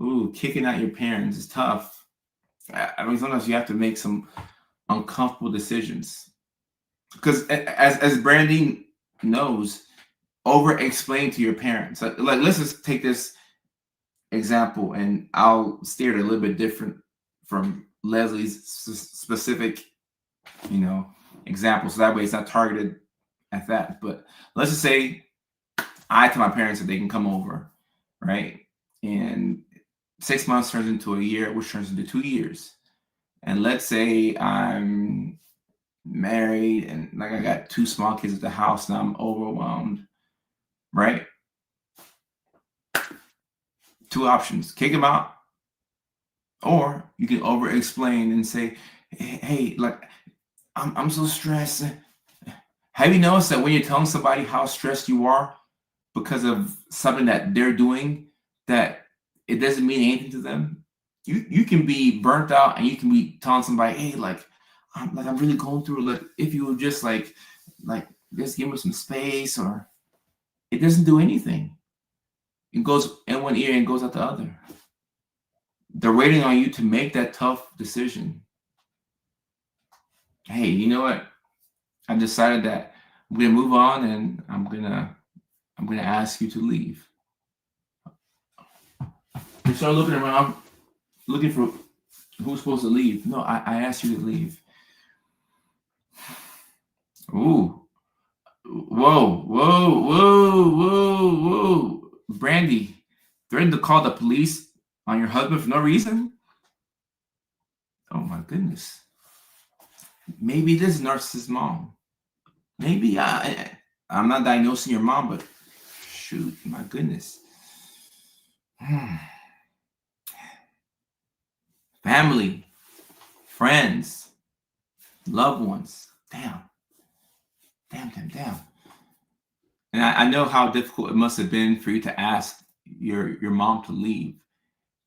A: Ooh, kicking out your parents is tough. I mean, sometimes you have to make some uncomfortable decisions. Because as Brandy knows, over explain to your parents. Like let's just take this example, and I'll steer it a little bit different from Leslie's specific, example. So that way it's not targeted at that. But let's just say I tell my parents that they can come over, right? And 6 months turns into a year, which turns into 2 years. And let's say I'm married and like I got 2 small kids at the house and I'm overwhelmed, right? 2 options: kick them out, or you can over explain and say, hey, like I'm so stressed. Have you noticed that when you're telling somebody how stressed you are because of something that they're doing, that it doesn't mean anything to them? You can be burnt out and you can be telling somebody, hey, I'm really going through, like, if you would just like just give me some space, or it doesn't do anything. It goes in one ear and goes out the other. They're waiting on you to make that tough decision. Hey, you know what? I decided that I'm gonna move on, and I'm gonna ask you to leave. You start looking around, looking for who's supposed to leave. No, I asked you to leave. Ooh. Whoa. Brandy, threatened to call the police on your husband for no reason? Oh my goodness. Maybe this narcissist mom. Maybe I'm not diagnosing your mom, but shoot, my goodness. Family, friends, loved ones. Damn. And I know how difficult it must have been for you to ask your mom to leave.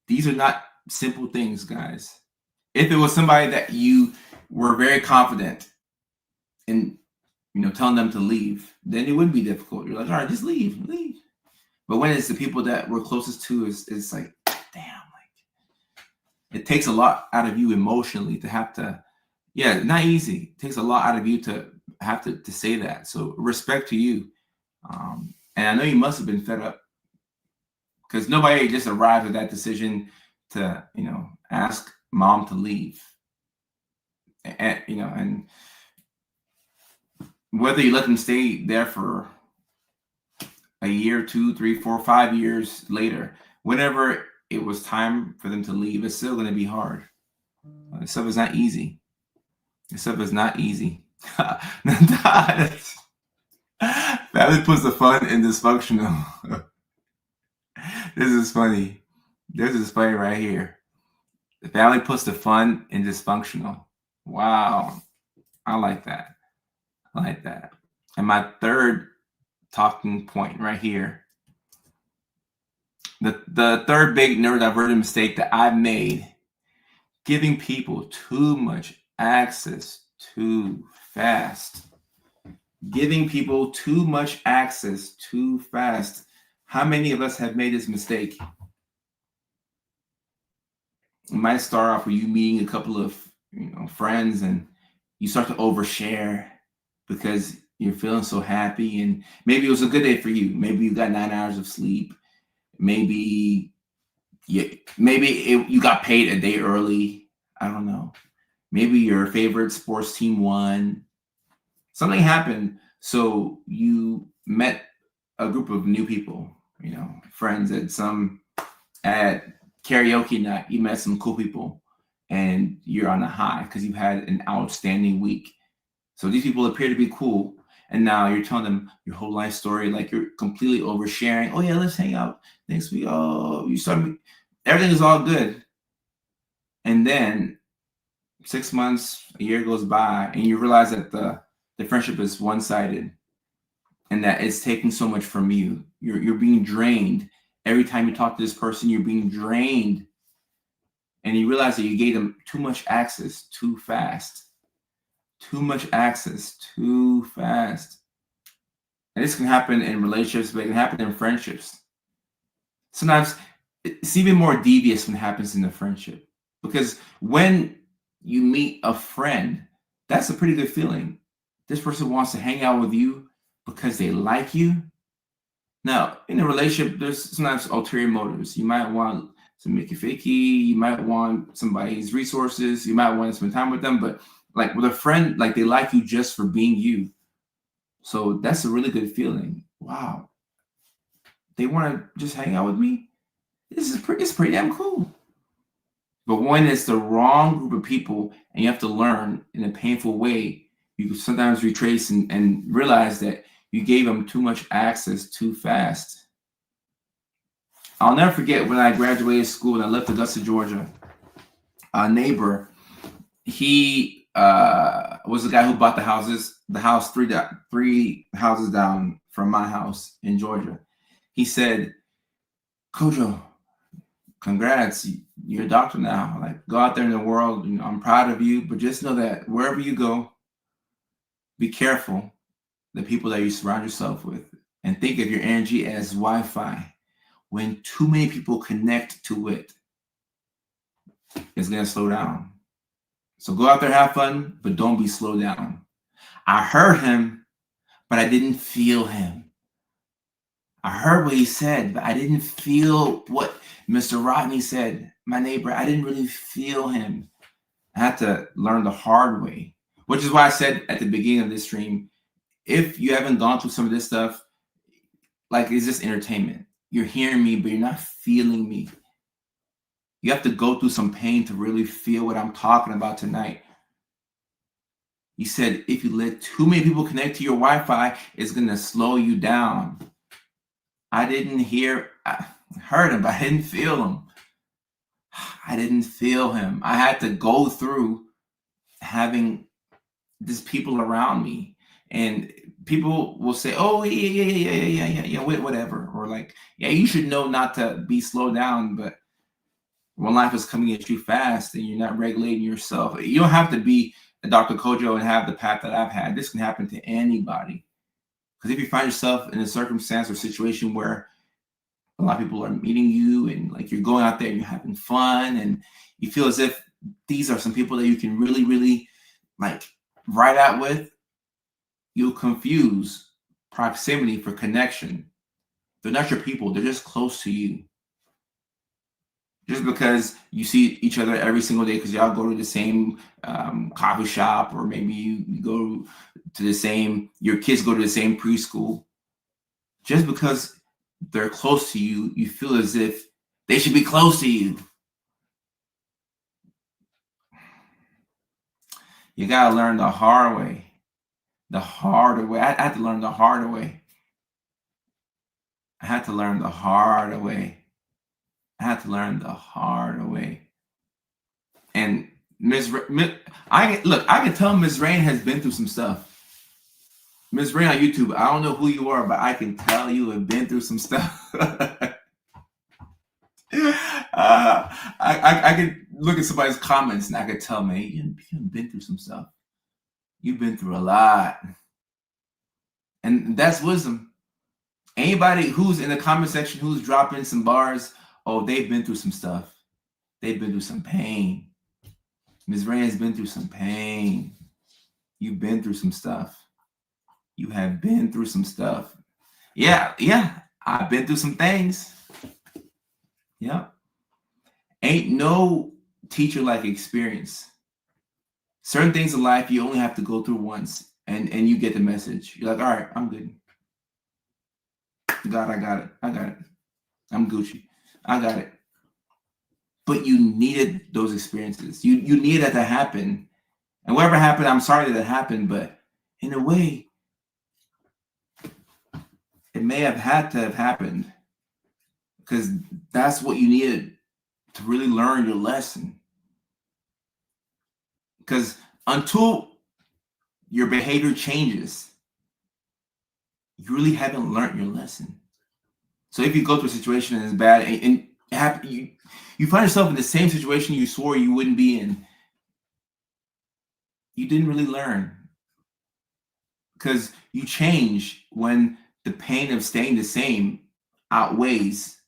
A: These are not simple things, guys. If it was somebody that you were very confident in, telling them to leave, then it would be difficult. You're like, all right, just leave. But when it's the people that we're closest to, it's like, damn, like, it takes a lot out of you emotionally to have to, not easy. It takes a lot out of you to have to say that. So respect to you. And I know you must have been fed up, because nobody just arrived at that decision to, ask mom to leave. And whether you let them stay there for a year, 2, 3, 4, 5 years later, whenever it was time for them to leave, it's still going to be hard. This stuff is not easy. Family puts the fun in dysfunctional. This is funny. This is funny right here. The family puts the fun in dysfunctional. Wow. I like that. And my third talking point right here. The third big neurodivergent mistake that I've made: giving people too much access too fast. Giving people too much access too fast. How many of us have made this mistake? It might start off with you meeting a couple of friends, and you start to overshare because you're feeling so happy, and maybe it was a good day for you. Maybe you got 9 hours of sleep. Maybe you got paid a day early. I don't know. Maybe your favorite sports team won. Something happened, so you met a group of new people, friends at karaoke night. You met some cool people, and you're on a high because you had an outstanding week. So these people appear to be cool, and now you're telling them your whole life story, like you're completely oversharing. Oh yeah, let's hang out next week. Oh, everything is all good, and then 6 months, a year goes by, and you realize that the friendship is one-sided, and that it's taking so much from you. You're being drained, every time you talk to this person, you're being drained. And you realize that you gave them too much access too fast. Too much access too fast. And this can happen in relationships, but it can happen in friendships. Sometimes it's even more devious when it happens in a friendship. Because when you meet a friend, that's a pretty good feeling. This person wants to hang out with you because they like you. Now, in a relationship, there's sometimes ulterior motives. You might want to make it fakey. You might want somebody's resources. You might want to spend time with them. But like with a friend, like they like you just for being you. So that's a really good feeling. Wow. They want to just hang out with me. It's pretty damn cool. But when it's the wrong group of people and you have to learn in a painful way, you can sometimes retrace and realize that you gave them too much access too fast. I'll never forget when I graduated school and I left Augusta, Georgia. A neighbor, he was the guy who bought the house three houses down from my house in Georgia. He said, "Kojo, congrats, you're a doctor now. Like, go out there in the world. You know, I'm proud of you, but just know that wherever you go, be careful the people that you surround yourself with, and think of your energy as Wi-Fi. When too many people connect to it, it's gonna slow down. So go out there, have fun, but don't be slowed down." I heard him, but I didn't feel him. I heard what he said, but I didn't feel what Mr. Rodney said. My neighbor, I didn't really feel him. I had to learn the hard way, which is why I said at the beginning of this stream, if you haven't gone through some of this stuff, like it's just entertainment. You're hearing me, but you're not feeling me. You have to go through some pain to really feel what I'm talking about tonight. He said, if you let too many people connect to your Wi-Fi, it's going to slow you down. I heard him, but I didn't feel him. I didn't feel him. I had to go through having these people around me. And people will say, "Oh, yeah, whatever." Or like, "Yeah, you should know not to be slowed down." But when life is coming at you fast and you're not regulating yourself, you don't have to be a Dr. Kojo and have the path that I've had. This can happen to anybody. Because if you find yourself in a circumstance or situation where a lot of people are meeting you and like you're going out there and you're having fun and you feel as if these are some people that you can really, really like ride out with, you'll confuse proximity for connection. They're not your people. They're just close to you. Just because you see each other every single day because y'all go to the same coffee shop, or maybe you go to the same, your kids go to the same preschool. Just because they're close to you, you feel as if they should be close to you. You gotta learn the hard way. The harder way. I had to learn the harder way. I had to learn the harder way. I had to learn the harder way. And I can tell Ms. Rain has been through some stuff. Ms. Rain on YouTube, I don't know who you are, but I can tell you have been through some stuff. I could look at somebody's comments and I could tell, man, you've been through some stuff. You've been through a lot. And that's wisdom. Anybody who's in the comment section who's dropping some bars, oh, they've been through some stuff. They've been through some pain. Ms. Rain has been through some pain. You've been through some stuff. You have been through some stuff. Yeah, I've been through some things. Yeah. Ain't no teacher like experience. Certain things in life you only have to go through once and you get the message. You're like, all right, I'm good. God, I got it. I'm Gucci. I got it. But you needed those experiences. You needed that to happen. And whatever happened, I'm sorry that it happened, but in a way, it may have had to have happened because that's what you needed to really learn your lesson. Because until your behavior changes, you really haven't learned your lesson. So if you go through a situation and it's bad, and you find yourself in the same situation you swore you wouldn't be in, you didn't really learn, because you change when the pain of staying the same outweighs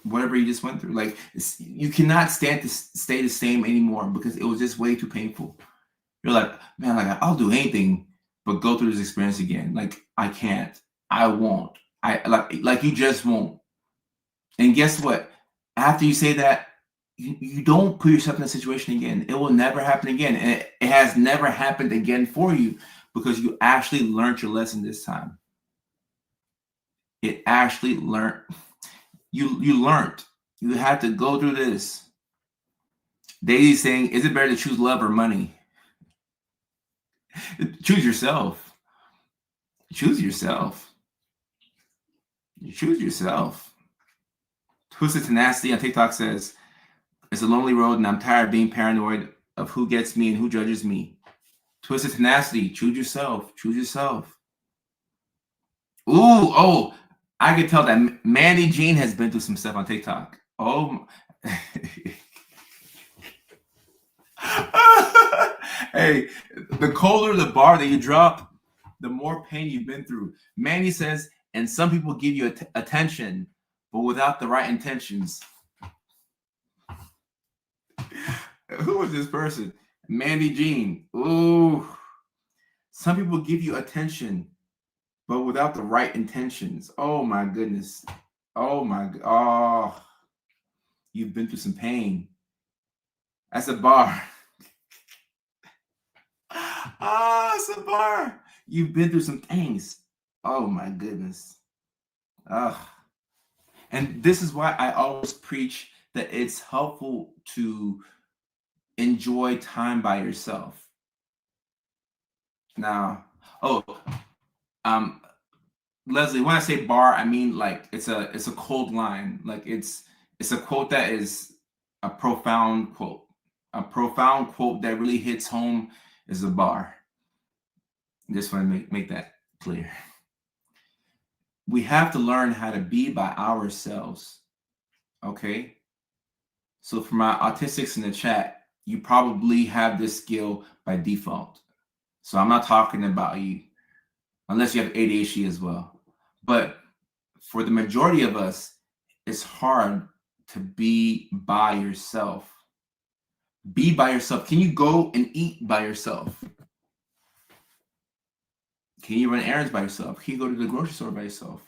A: whatever you just went through. Like, you cannot stand to stay the same anymore because it was just way too painful. You're like, man, like I'll do anything but go through this experience again. Like, I can't, I won't, I like you just won't. And guess what? After you say that, you don't put yourself in a situation again. It will never happen again. And it has never happened again for you because you actually learned your lesson this time. It actually learned. You learned. You had to go through this. Daisy's saying, is it better to choose love or money? Choose yourself. Choose yourself. You choose yourself. Twisted Tenacity on TikTok says, it's a lonely road and I'm tired of being paranoid of who gets me and who judges me. Twisted Tenacity, choose yourself. Choose yourself. Ooh, oh, I can tell that Mandy Jean has been through some stuff on TikTok. Oh, hey, the colder the bar that you drop, the more pain you've been through. Mandy says, and some people give you attention, but without the right intentions. Who is this person? Mandy Jean. Ooh. Some people give you attention, but without the right intentions. Oh my goodness. Oh my God. Oh, you've been through some pain. That's a bar. It's a bar. You've been through some things. Oh my goodness. And this is why I always preach that it's helpful to enjoy time by yourself. Now, Leslie, when I say bar, I mean like it's a cold line. Like it's a quote that is a profound quote. A profound quote that really hits home is a bar. Just want to make that clear. We have to learn how to be by ourselves. Okay? So for my autistics in the chat, you probably have this skill by default. So I'm not talking about you, unless you have ADHD as well. But for the majority of us, it's hard to be by yourself. Be by yourself. Can you go and eat by yourself? Can you run errands by yourself? Can you go to the grocery store by yourself?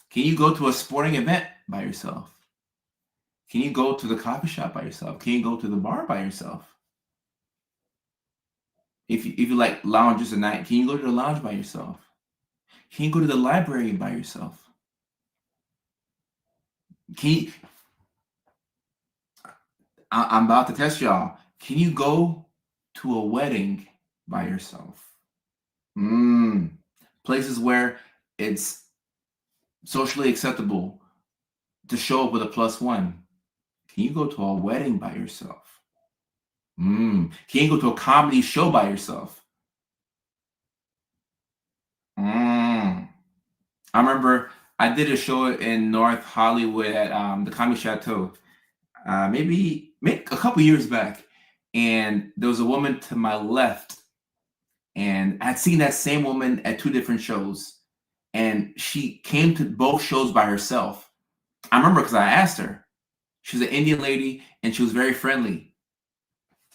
A: Can you go to a sporting event by yourself? Can you go to the coffee shop by yourself? Can you go to the bar by yourself? If you like lounges at night, can you go to the lounge by yourself? Can you go to the library by yourself? I'm about to test y'all. Can you go to a wedding by yourself? Places where it's socially acceptable to show up with a +1. Can you go to a wedding by yourself? Can you go to a comedy show by yourself? I remember I did a show in North Hollywood at the Comedy Chateau, maybe a couple years back, and there was a woman to my left, and I'd seen that same woman at 2 different shows, and she came to both shows by herself. I remember because I asked her. She was an Indian lady, and she was very friendly.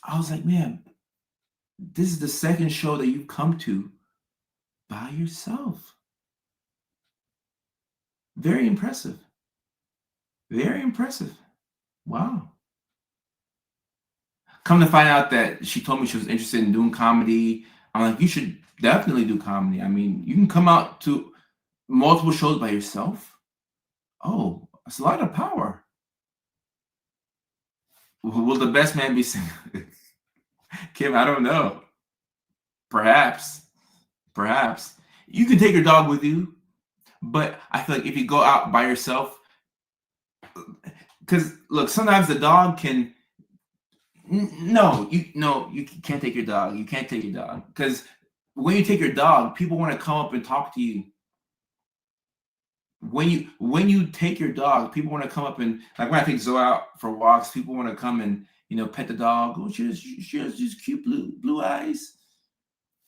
A: I was like, man, this is the second show that you've come to by yourself. Very impressive. Very impressive. Wow. Come to find out that she told me she was interested in doing comedy. I'm like, you should definitely do comedy. I mean, you can come out to multiple shows by yourself. Oh, that's a lot of power. Will the best man be single? Kim, I don't know. Perhaps. You can take your dog with you, but I feel like if you go out by yourself, because look, sometimes the dog can. No, you can't take your dog. You can't take your dog because when you take your dog, people want to come up and talk to you. when you take your dog, people want to come up and, like, when I take Zoe out for walks, people want to come and, pet the dog. Oh, she has these cute blue eyes.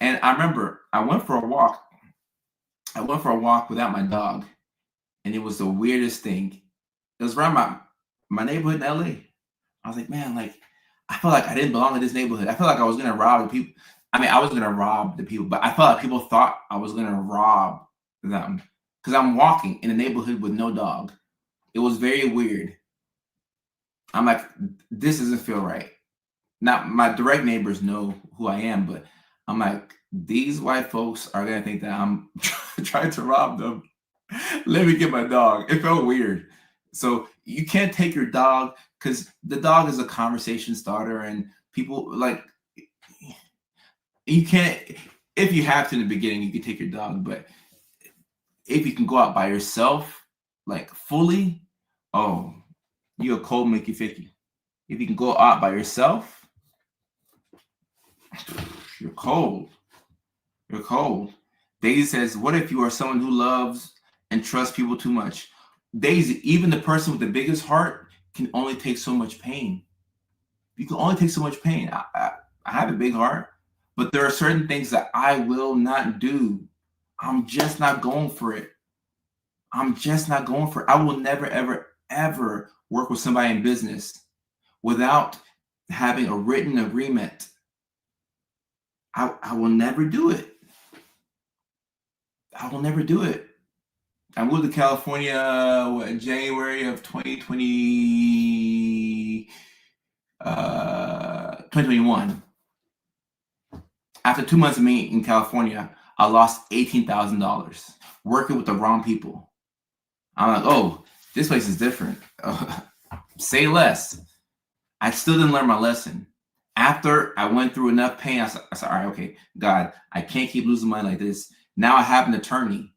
A: And I remember I went for a walk. I went for a walk without my dog, and it was the weirdest thing. It was around my neighborhood in LA. I was like, man, like, I felt like I didn't belong in this neighborhood. I felt like I was gonna rob the people. I mean, I was gonna rob the people, but I felt like people thought I was gonna rob them because I'm walking in a neighborhood with no dog. It was very weird. I'm like, this doesn't feel right. Now, my direct neighbors know who I am, but I'm like, these white folks are gonna think that I'm trying to rob them. Let me get my dog. It felt weird. So you can't take your dog because the dog is a conversation starter, and people like, you can't. If you have to in the beginning, you can take your dog, but if you can go out by yourself, like fully, oh, you're a cold Mickey Ficky. If you can go out by yourself, you're cold. You're cold. Daisy says, what if you are someone who loves and trusts people too much? Daisy, even the person with the biggest heart can only take so much pain. You can only take so much pain. I have a big heart, but there are certain things that I will not do. I'm just not going for it. I'm just not going for it. I will never, ever, ever work with somebody in business without having a written agreement. I will never do it. I will never do it. I moved to California in January of 2021. After 2 months of me in California, I lost $18,000 working with the wrong people. I'm like, oh, this place is different. Say less. I still didn't learn my lesson. After I went through enough pain, I said, all right, okay, God, I can't keep losing money like this. Now I have an attorney.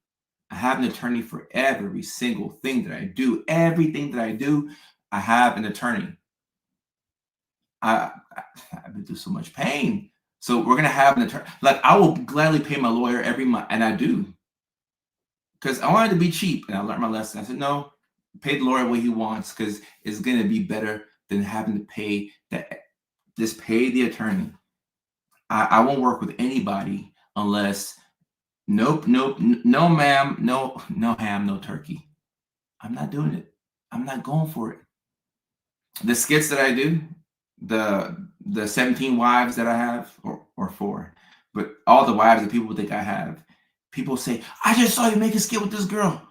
A: I have an attorney for every single thing that I do. Everything that I do, I have an attorney. I've been through so much pain. So we're going to have an attorney. Like, I will gladly pay my lawyer every month, and I do. Because I wanted to be cheap, and I learned my lesson. I said, no, pay the lawyer what he wants, because it's going to be better than having to pay that. Just pay the attorney. I won't work with anybody unless, nope, no ma'am, no ham, no turkey. I'm not doing it. I'm not going for it. The skits that I do, the 17 wives that I have, or 4, but all the wives that people think I have, people say, I just saw you make a skit with this girl.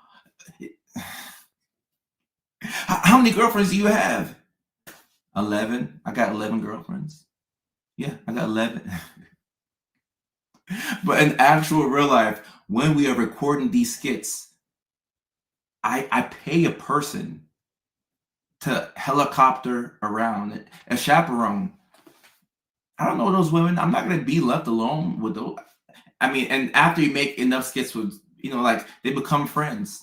A: How many girlfriends do you have? 11. I got 11 girlfriends. Yeah, I got 11. But in actual real life, when we are recording these skits, I pay a person to helicopter around, a chaperone. I don't know those women. I'm not going to be left alone with those. I mean, and after you make enough skits with, like, they become friends.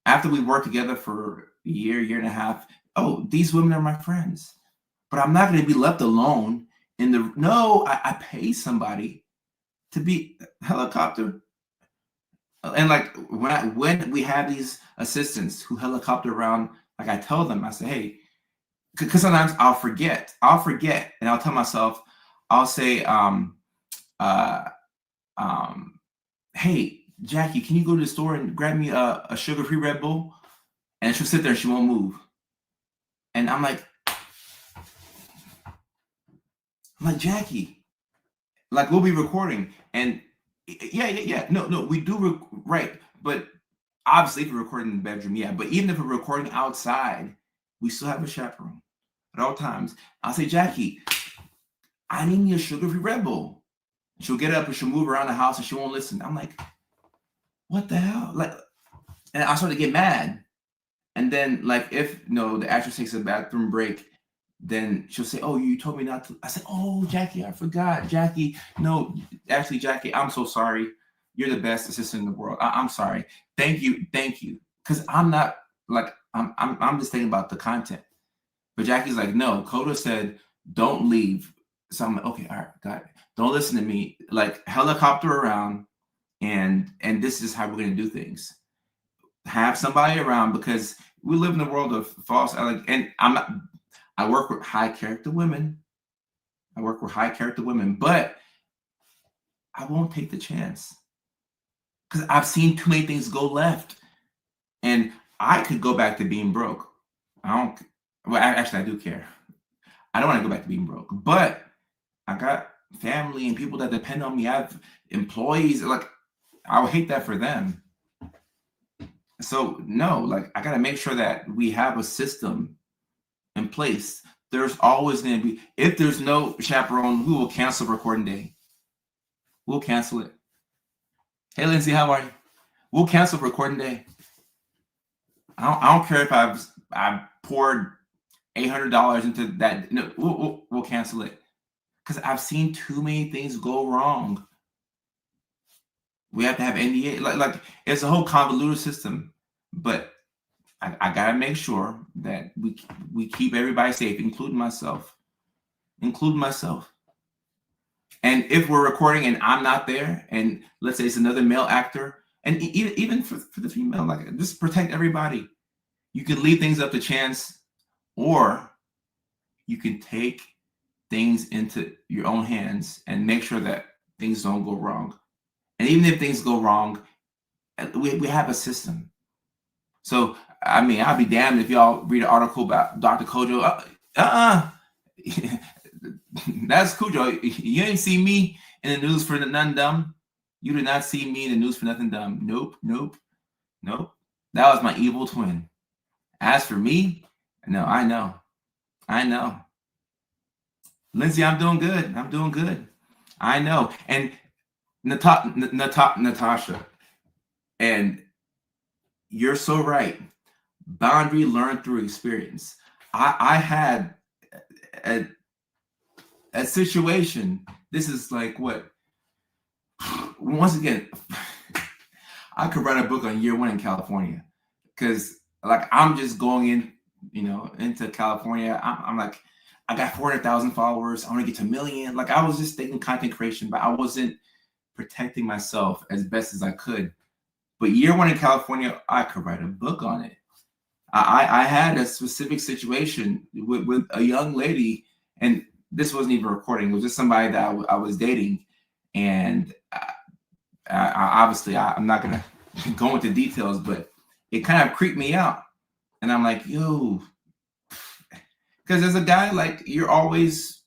A: After we work together for a year and a half, oh, these women are my friends. But I'm not going to be left alone I pay somebody to be helicopter. And like when we have these assistants who helicopter around, like, I tell them, I say, hey, because sometimes I'll forget, and I'll tell myself, I'll say, hey, Jackie, can you go to the store and grab me a sugar-free Red Bull? And she'll sit there, she won't move. And I'm like, Jackie, like, we'll be recording, and yeah. No, we do right, but obviously if we're recording in the bedroom, yeah. But even if we're recording outside, we still have a chaperone at all times. I'll say, Jackie, I need me a sugar-free Red Bull. She'll get up and she'll move around the house and she won't listen. I'm like, what the hell? Like, and I start to get mad. And then, like, if the actress takes a bathroom break, then she'll say, oh, you told me not to. I said, oh, Jackie, I forgot. Jackie, no, actually, Jackie, I'm so sorry. You're the best assistant in the world. I'm sorry. Thank you. Because I'm not, like, I'm just thinking about the content. But Jackie's like, no, Coda said, don't leave. So I'm like, okay, all right, got it. Don't listen to me. Like, helicopter around, and this is how we're going to do things. have somebody around, because we live in a world of false, and I work with high character women. But I won't take the chance because I've seen too many things go left, and I could go back to being broke. I don't. Well, actually, I do care. I don't want to go back to being broke, but I got family and people that depend on me. I have employees. Like, I would hate that for them. So no, like, I got to make sure that we have a system in place. There's always going to be, if there's no chaperone, we will cancel recording day. We'll cancel it. Hey, Lindsay, how are you? We'll cancel recording day. I don't care if I've poured $800 into that. No, we'll cancel it, because I've seen too many things go wrong. We have to have NDA. Like it's a whole convoluted system, but I gotta make sure that we keep everybody safe, including myself. And if we're recording and I'm not there, and let's say it's another male actor, and even for the female, like, just protect everybody. You can leave things up to chance, or you can take things into your own hands and make sure that things don't go wrong. And even if things go wrong, we have a system. So, I mean, I'll be damned if y'all read an article about Dr. Kojo. That's Kojo. You ain't see me in the news for nothing dumb. You did not see me in the news for nothing dumb. Nope. That was my evil twin. As for me, no, I know. Lindsay, I'm doing good. I know. And Natasha, and you're so right. Boundary learned through experience. I had a situation. This is like what? Once again, I could write a book on year one in California, because like I'm just going in, into California. I'm like, I got 400,000 followers. I want to get to 1 million. Like, I was just thinking content creation, but I wasn't protecting myself as best as I could. But year one in California, I could write a book on it. I had a specific situation with a young lady, and this wasn't even recording. It was just somebody that I was dating. And obviously, I'm not going to go into details, but it kind of creeped me out. And I'm like, yo, because as a guy, like, you're always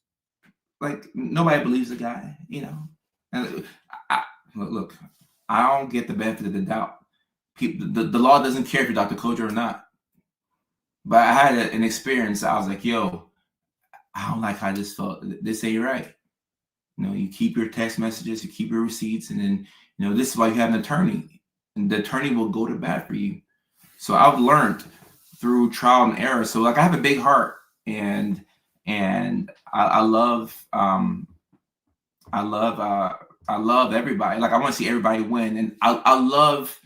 A: like, nobody believes a guy, And look, I don't get the benefit of the doubt. The law doesn't care if you're Dr. Kojo or not. But I had an experience. I was like, yo, I don't like how this felt. This ain't right. You keep your text messages, you keep your receipts, and then, this is why you have an attorney. And the attorney will go to bat for you. So I've learned through trial and error. So, like, I have a big heart, and I love everybody. Like, I want to see everybody win, and I love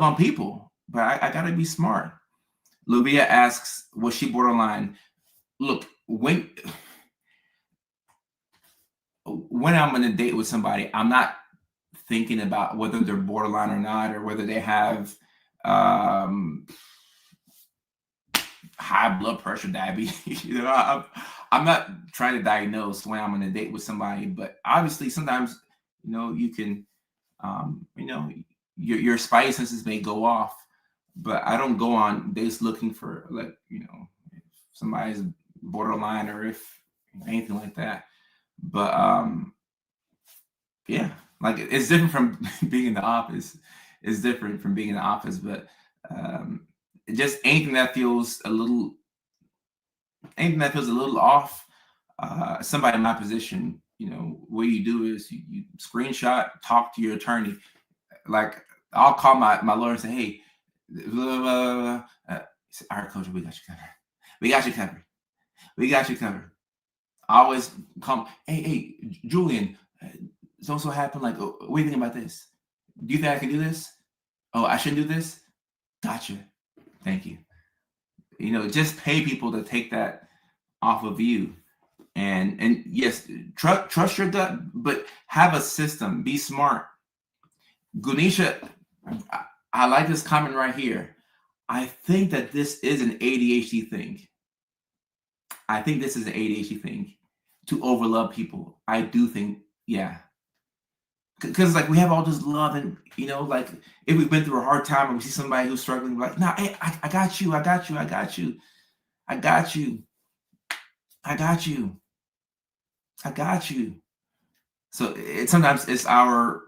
A: on people, but I gotta be smart. Livia asks, was she borderline? Look, when I'm on a date with somebody, I'm not thinking about whether they're borderline or not, or whether they have high blood pressure, diabetes. I'm not trying to diagnose when I'm on a date with somebody, but obviously sometimes, you can, your spidey senses may go off, but I don't go on dates looking for, like, if somebody's borderline or if anything like that. But yeah, like, it's different from being in the office. But just anything that feels a little off. Somebody in my position, what you do is you screenshot, talk to your attorney. Like, I'll call my lawyer and say, hey, blah, blah, blah. Say, all right, Coach, we got you covered. I always come, hey, Julian, so happened. Like, what do you think about this? Do you think I can do this? Oh, I shouldn't do this? Gotcha. Thank you. Just pay people to take that off of you. And yes, trust your gut, but have a system. Be smart. Gunisha, I like this comment right here. I think that this is an ADHD thing. I think this is an ADHD thing to overlove people. I do think, yeah. Because like we have all this love, and like if we've been through a hard time and we see somebody who's struggling, we're like, nah, hey, I got you, I got you, I got you, I got you, I got you, I got you. So sometimes it's our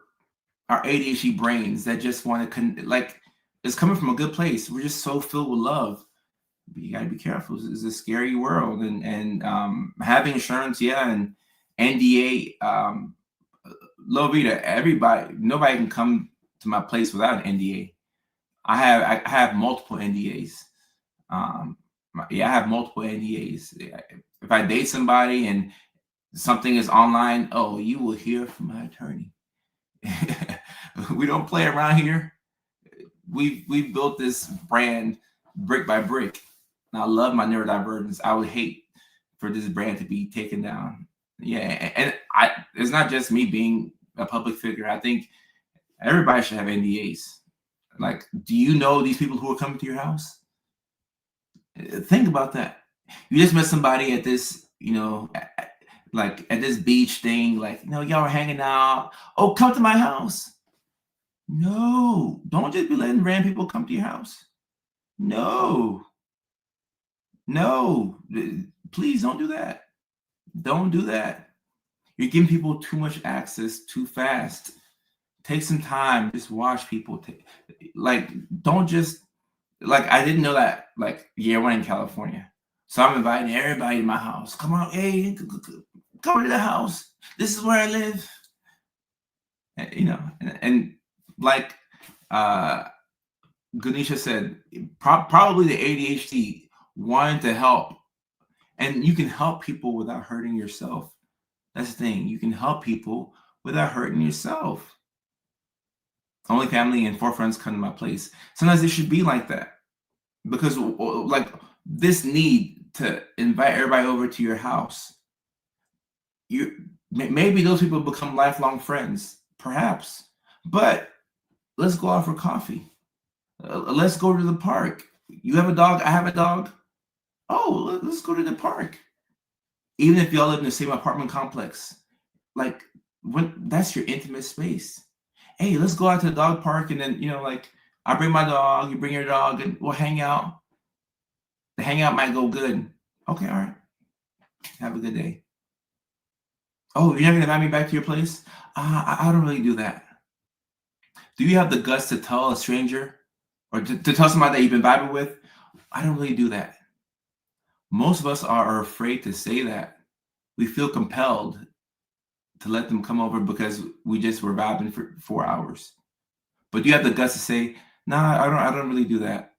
A: ADHD brains that just want to like it's coming from a good place. We're just so filled with love. But you gotta be careful. It's a scary world, and having insurance, yeah, and NDA, everybody, nobody can come to my place without an NDA. I have multiple NDAs. Yeah, I have multiple NDAs. If I date somebody and something is online, oh, you will hear from my attorney. We don't play around here. We've built this brand brick by brick. And I love my neurodivergence. I would hate for this brand to be taken down. Yeah, and it's not just me being a public figure. I think everybody should have NDAs. Like, do you know these people who are coming to your house? Think about that. You just met somebody at this, like at this beach thing, like, y'all are hanging out. Oh, come to my house. No, don't just be letting random people come to your house. No, please don't do that. Don't do that. You're giving people too much access too fast. Take some time. Just watch people. Don't just like. I didn't know that. Like, year one in California, so I'm inviting everybody to my house. Come on, hey, come to the house. This is where I live. And like Ganesha said, probably the ADHD wanted to help, and you can help people without hurting yourself. That's the thing. You can help people without hurting yourself. Only family and 4 friends come to my place. Sometimes it should be like that, because like this need to invite everybody over to your house, maybe those people become lifelong friends, perhaps. But let's go out for coffee. Let's go to the park. You have a dog, I have a dog. Oh, let's go to the park. Even if y'all live in the same apartment complex, like that's your intimate space. Hey, let's go out to the dog park, and then like I bring my dog, you bring your dog, and we'll hang out. The hangout might go good. Okay, all right. Have a good day. Oh, you're not gonna invite me back to your place? I don't really do that. Do you have the guts to tell a stranger, or to tell somebody that you've been vibing with? I don't really do that. Most of us are afraid to say that. We feel compelled to let them come over because we just were vibing for 4 hours. But do you have the guts to say, nah, I don't really do that,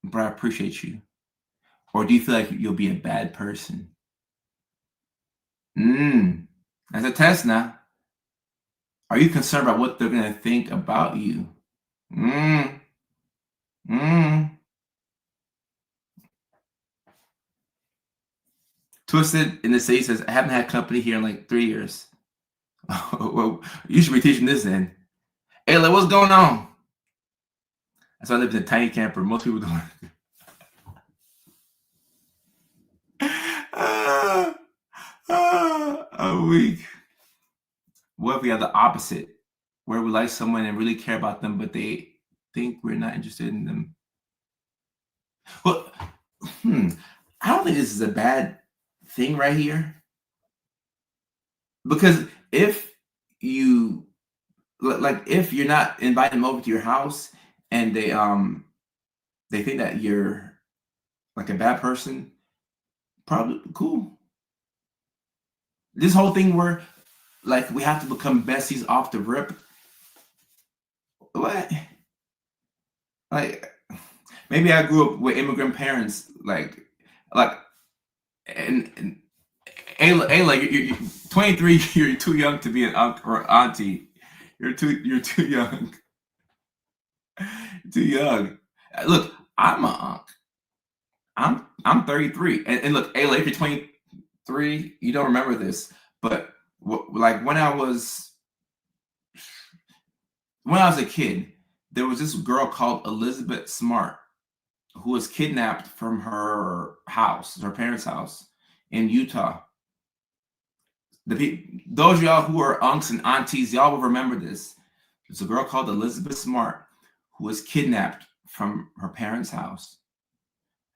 A: but I appreciate you? Or do you feel like you'll be a bad person? That's a test now. Are you concerned about what they're gonna think about you? Twisted in the city says, I haven't had company here in like 3 years. Well, you should be teaching this then. Hey, like, what's going on? So I live in a tiny camper. Most people don't. A week. What if we have the opposite, where we like someone and really care about them, but they think we're not interested in them? Well, I don't think this is a bad thing right here, because if you if you're not inviting them over to your house and they think that you're like a bad person, probably cool. This whole thing where like we have to become besties off the rip. What? Like, maybe I grew up with immigrant parents, and Ayla, you're 23. You're too young to be an uncle or auntie. You're too young. Too young. Look, I'm an uncle. I'm 33, and look, Ayla, if you're 23, you don't remember this, but like when I was when I was a kid, there was this girl called Elizabeth Smart who was kidnapped from her house, her parents' house in Utah. Those of y'all who are unks and aunties, y'all will remember this. There's a girl called Elizabeth Smart who was kidnapped from her parents' house.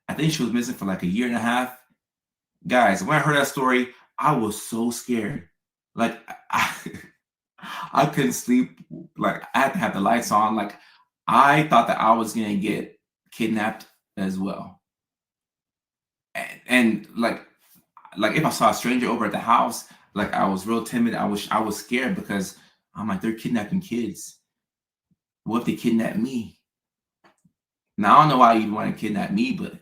A: I think she was missing for like a year and a half. Guys, when I heard that story, I was so scared. Like I couldn't sleep. Like I had to have the lights on. Like I thought that I was gonna get kidnapped as well. And like if I saw a stranger over at the house, like I was real timid. I was scared because I'm like, they're kidnapping kids. What if they kidnap me? Now I don't know why you'd want to kidnap me, but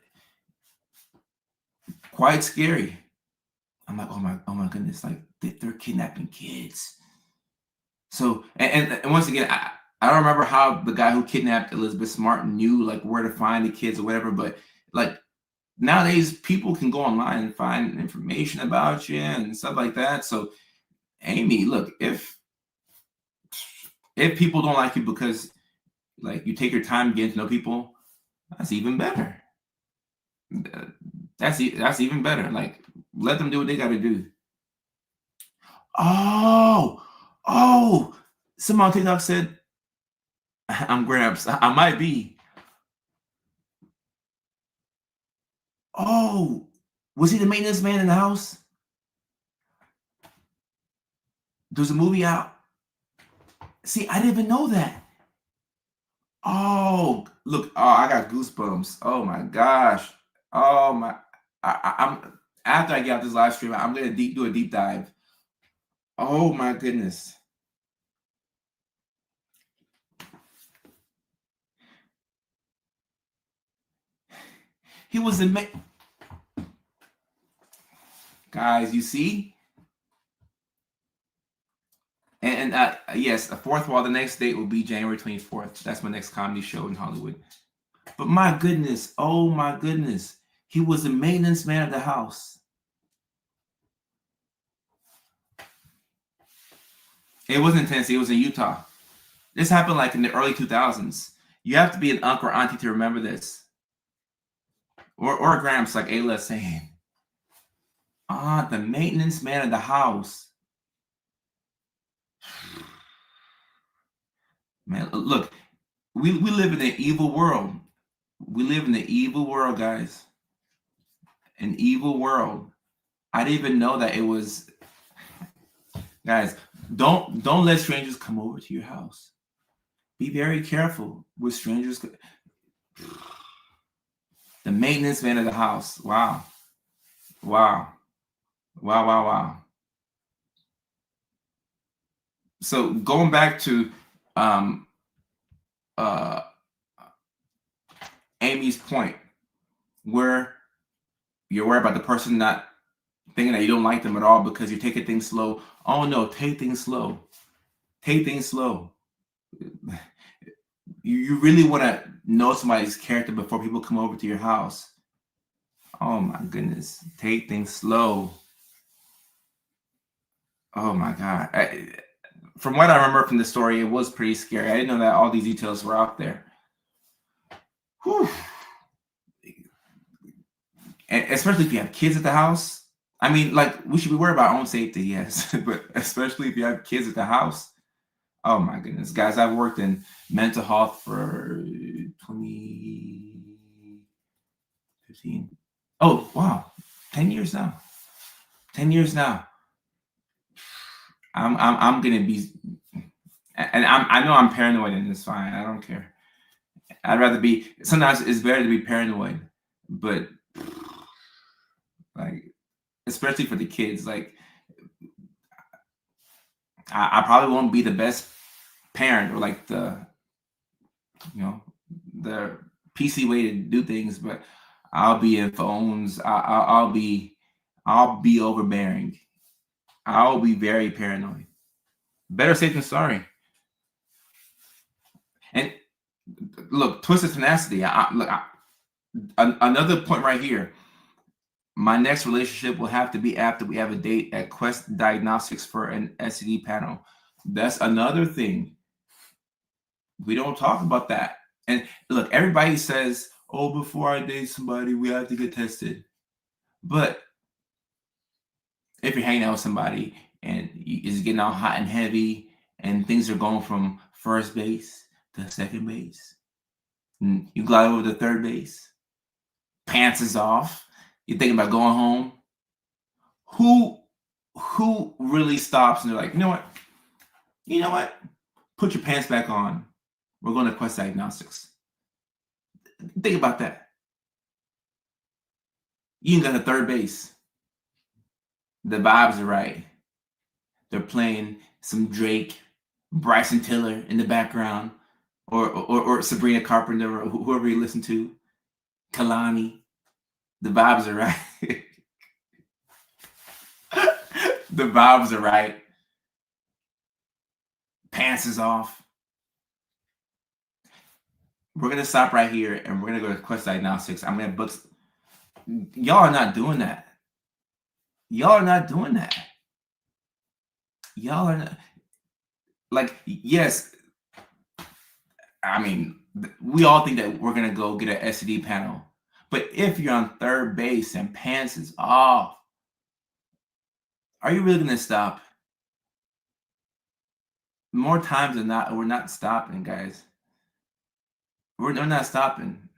A: quite scary. I'm like, oh my goodness, like they're kidnapping kids. So and once again, I don't remember how the guy who kidnapped Elizabeth Smart knew like where to find the kids or whatever, but like nowadays people can go online and find information about you and stuff like that. So Amy, look, if people don't like you because like you take your time getting to know people, that's even better. That's even better. Like let them do what they got to do. Oh, someone on TikTok said, I'm Gramps. I might be. Oh, was he the maintenance man in the house? There's a movie out. See, I didn't even know that. Oh, look. Oh, I got goosebumps. Oh my gosh. Oh my. I'm after I get out this live stream, I'm gonna do a deep dive. Oh my goodness. He was the guys. You see. And yes, the fourth wall. The next date will be January 24th. That's my next comedy show in Hollywood. But my goodness, oh my goodness, he was the maintenance man of the house. It wasn't in Tennessee, it was in Utah. This happened like in the early 2000s. You have to be an uncle or auntie to remember this. Or Gramps, like Ayla's saying. The maintenance man of the house. Man, look, we live in an evil world. We live in an evil world, guys. An evil world. I didn't even know that it was. Guys, don't let strangers come over to your house. Be very careful with strangers. The maintenance man of the house. Wow. So going back to Amy's point, where you're worried about the person not thinking that you don't like them at all because you're taking things slow. Oh no, take things slow. Take things slow. You really want to know somebody's character before people come over to your house. Oh my goodness. Take things slow. Oh my God. From what I remember from the story, it was pretty scary. I didn't know that all these details were out there. Whew. And especially if you have kids at the house. I mean, like, we should be worried about our own safety, yes. But especially if you have kids at the house. Oh my goodness. Guys, I've worked in mental health for 2015. Oh, wow. 10 years now. 10 years now. I'm gonna be, and I know I'm paranoid and it's fine. I don't care. I'd rather be. Sometimes it's better to be paranoid, but like, especially for the kids, like I probably won't be the best parent or like the the PC way to do things, but I'll be in phones. I'll be overbearing. I'll be very paranoid. Better safe than sorry. And look, twisted tenacity. Another point right here. My next relationship will have to be after we have a date at Quest Diagnostics for an STD panel. That's another thing. We don't talk about that. And look, everybody says, oh, before I date somebody, we have to get tested. But if you're hanging out with somebody and it's getting all hot and heavy and things are going from first base to second base, and you glide over to third base, pants is off, you're thinking about going home, who really stops and they're like, you know what? Put your pants back on. We're going to Quest Diagnostics. Think about that. You ain't got a third base. The vibes are right. They're playing some Drake, Bryson Tiller in the background, or Sabrina Carpenter, or whoever you listen to, Kalani. The vibes are right. The vibes are right. Pants is off. We're going to stop right here and we're going to go to Quest Diagnostics. I'm going to book. Y'all are not doing that. Y'all are not doing that. Y'all are not. Like, yes, I mean, we all think that we're going to go get an STD panel. But if you're on third base and pants is off, are you really going to stop? More times than not, we're not stopping, guys. We're not stopping.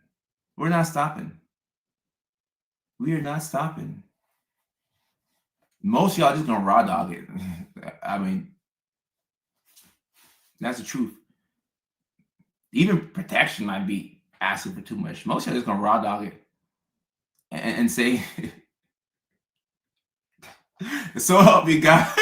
A: We're not stopping. We are not stopping. Most of y'all just gonna raw dog it. I mean, that's the truth. Even protection might be asking for too much. Most of y'all just gonna raw dog it and say, so help me God.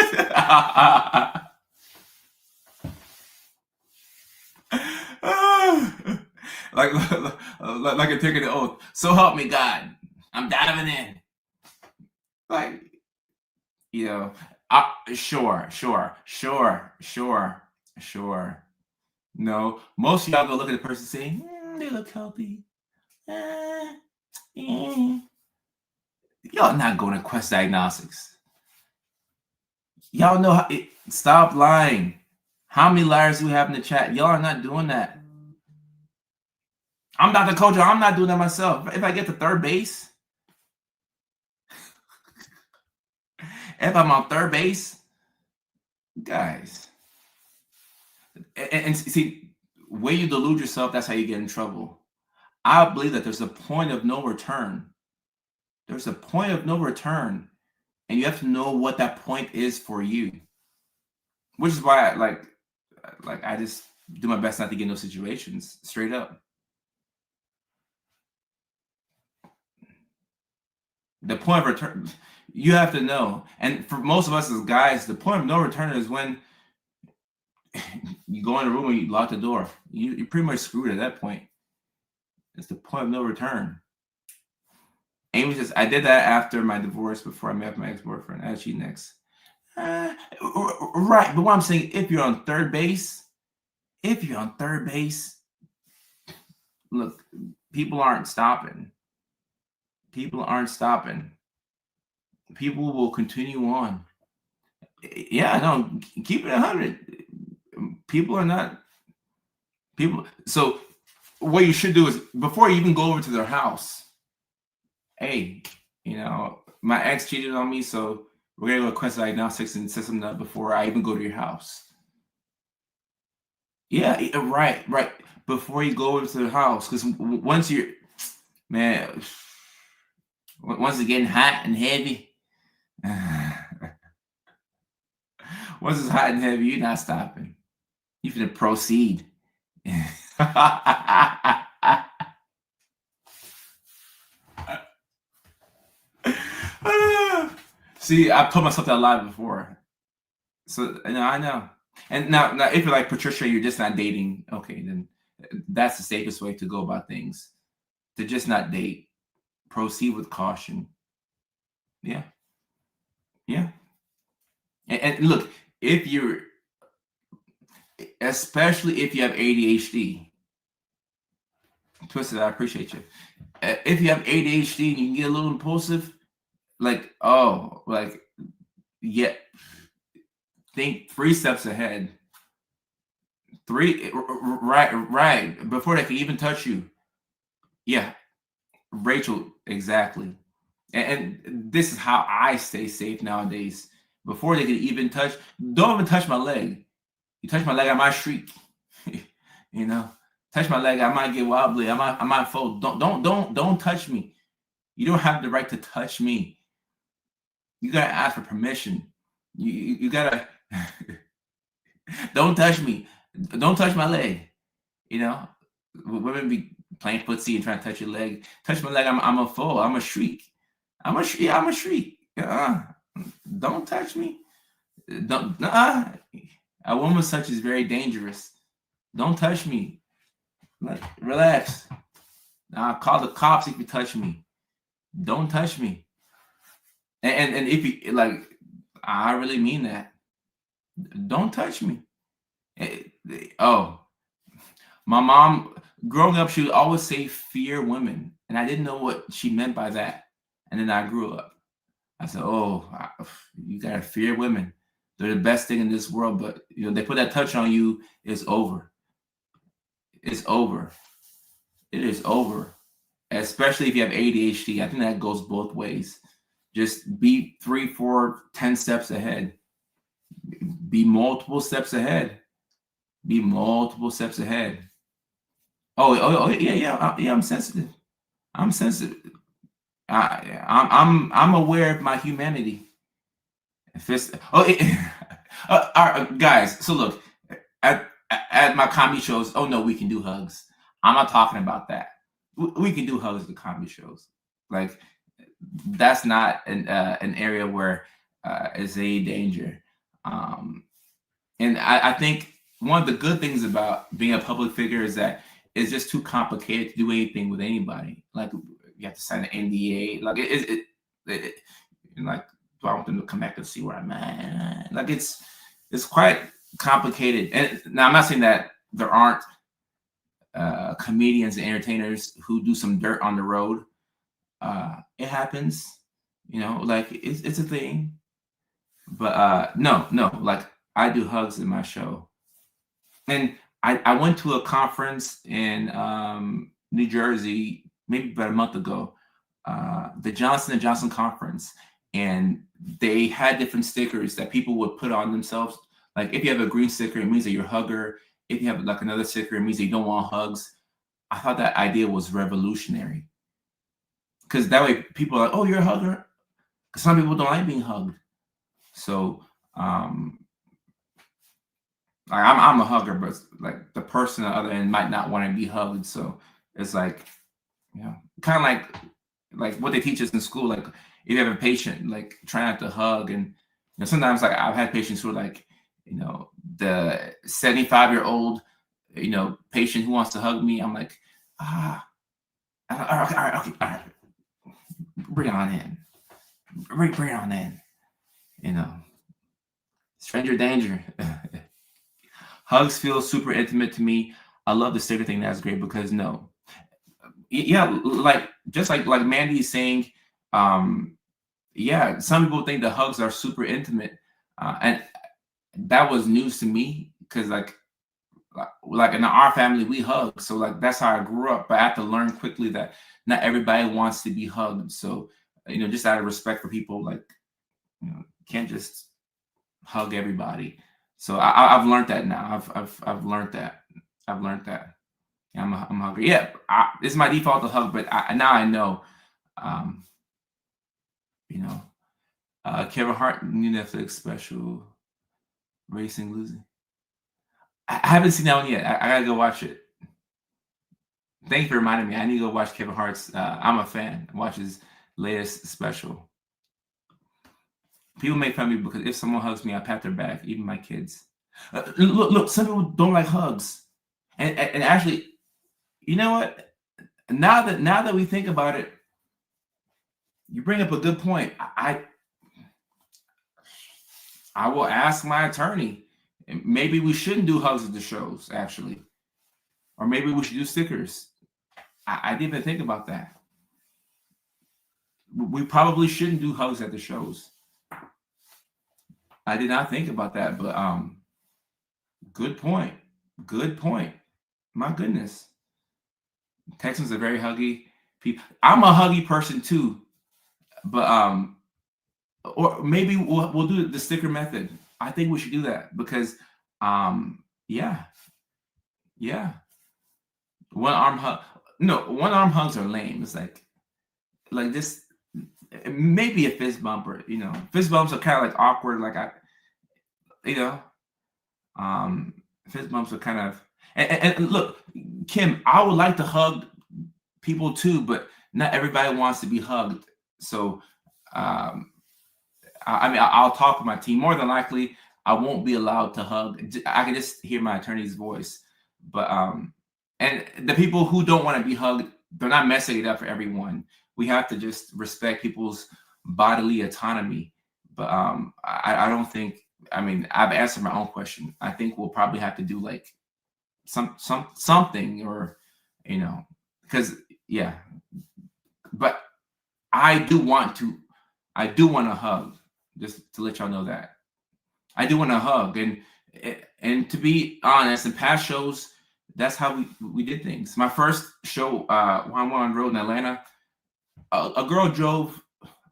A: like I'm taking the oath. So help me God. I'm diving in. Like, you know, sure. No, most of y'all go look at the person saying, they look healthy. Y'all not going to Quest Diagnostics. Y'all know how. Stop lying. How many liars do we have in the chat? Y'all are not doing that. I'm Dr. Kojo. I'm not doing that myself. If I get to third base, if I'm on third base, guys, and see, when you delude yourself, that's how you get in trouble. I believe that there's a point of no return. There's a point of no return, and you have to know what that point is for you. Which is why, I just do my best not to get in those situations. Straight up. The point of return, you have to know. And for most of us as guys, the point of no return is when you go in a room and you lock the door. You're pretty much screwed at that point. It's the point of no return. Amy says, I did that after my divorce before I met my ex-boyfriend. I cheat next. Right. But what I'm saying, if you're on third base, look, people aren't stopping. People will continue on. Yeah, no, keep it 100. People are not. So what you should do is, before you even go over to their house, hey, my ex cheated on me, so we're going to go to Quest Diagnostics and set something up before I even go to your house. Yeah, right. Before you go over to the house, because once it's getting hot and heavy, once it's hot and heavy, you're not stopping. You're going to proceed. See, I put myself that lie before. So, I know. And now, if you're like Patricia, you're just not dating. Okay, then that's the safest way to go about things. To just not date. Proceed with caution. Yeah. And look, especially if you have ADHD, Twisted, I appreciate you. If you have ADHD and you can get a little impulsive, think 3 steps ahead. 3, right. Before they can even touch you. Yeah, Rachel, exactly. And this is how I stay safe nowadays. Before they can even touch, don't even touch my leg. You touch my leg, I might shriek. you know, touch my leg, I might get wobbly. I might fall. Don't touch me. You don't have the right to touch me. You gotta ask for permission. You gotta don't touch me. Don't touch my leg. You know, women be playing footsie and trying to touch your leg. Touch my leg, I'm a fall. I'm a shriek. I'm a shriek. Don't touch me. Don't. A woman's touch is very dangerous. Don't touch me. Like, relax. I'll call the cops if you touch me. Don't touch me. And if you like, I really mean that. Don't touch me. Oh, my mom, growing up, she would always say fear women. And I didn't know what she meant by that. And then I grew up. I said, oh, you got to fear women. They're the best thing in this world. But, they put that touch on you, it's over. It's over. It is over. Especially if you have ADHD. I think that goes both ways. Just be 3, 4, 10 steps ahead. Be multiple steps ahead. Be multiple steps ahead. Yeah. I'm sensitive. I'm sensitive. I'm aware of my humanity. If it's all right, guys. So look, at my comedy shows. Oh no, we can do hugs. I'm not talking about that. We can do hugs at comedy shows. Like that's not an area where is a danger. And I think one of the good things about being a public figure is that it's just too complicated to do anything with anybody. Like you have to sign an NDA. Like like do I want them to come back and see where I'm at? Like it's quite complicated. And now I'm not saying that there aren't comedians and entertainers who do some dirt on the road. It happens, like it's a thing. But no, like I do hugs in my show. And I went to a conference in New Jersey maybe about a month ago, the Johnson & Johnson conference, and they had different stickers that people would put on themselves. Like if you have a green sticker, it means that you're a hugger. If you have like another sticker, it means that you don't want hugs. I thought that idea was revolutionary because that way people are like, oh, you're a hugger. Because some people don't like being hugged. So I'm a hugger, but like the person on the other end might not want to be hugged. So it's like, kind of like what they teach us in school. Like if you have a patient, like try not to hug. And sometimes like I've had patients who are like, the 75-year-old, patient who wants to hug me. I'm like, all right. Bring it on in. Bring it on in. Stranger danger. Hugs feel super intimate to me. I love the sticker thing. That's great because like just like Mandy is saying, some people think the hugs are super intimate, and that was news to me because like in our family we hug, so like that's how I grew up. But I had to learn quickly that not everybody wants to be hugged. So just out of respect for people, like can't just hug everybody. So I've learned that now. I've learned that. Yeah, I'm hungry. Yeah, it's my default to hug, but now I know. Kevin Hart new Netflix special, Racing Losing. I haven't seen that one yet. I gotta go watch it. Thank you for reminding me. I need to go watch Kevin Hart's. I'm a fan. Watch his latest special. People make fun of me because if someone hugs me, I pat their back, even my kids. Look, some people don't like hugs. And actually, you know what? Now that we think about it, you bring up a good point. I will ask my attorney. Maybe we shouldn't do hugs at the shows, actually. Or maybe we should do stickers. I didn't even think about that. We probably shouldn't do hugs at the shows. I did not think about that, but good point. Good point. My goodness. Texans are very huggy people. I'm a huggy person too, but or maybe we'll do the sticker method. I think we should do that because yeah, yeah. One arm hug. No, one arm hugs are lame. It's like this. Maybe a fist bump, or fist bumps are kind of like awkward. Like you know, um, fist bumps are kind of. And look, Kim, I would like to hug people too, but not everybody wants to be hugged. So, um, I mean, I'll talk with my team. More than likely, I won't be allowed to hug. I can just hear my attorney's voice. But and the people who don't want to be hugged, they're not messing it up for everyone. We have to just respect people's bodily autonomy. But I don't think. I mean, I've answered my own question. I think we'll probably have to do like something, or because yeah. But I do want to. I do want to hug. Just to let y'all know that I do want to hug, and to be honest, in past shows, that's how we did things. My first show, when I went on road in Atlanta, a girl drove.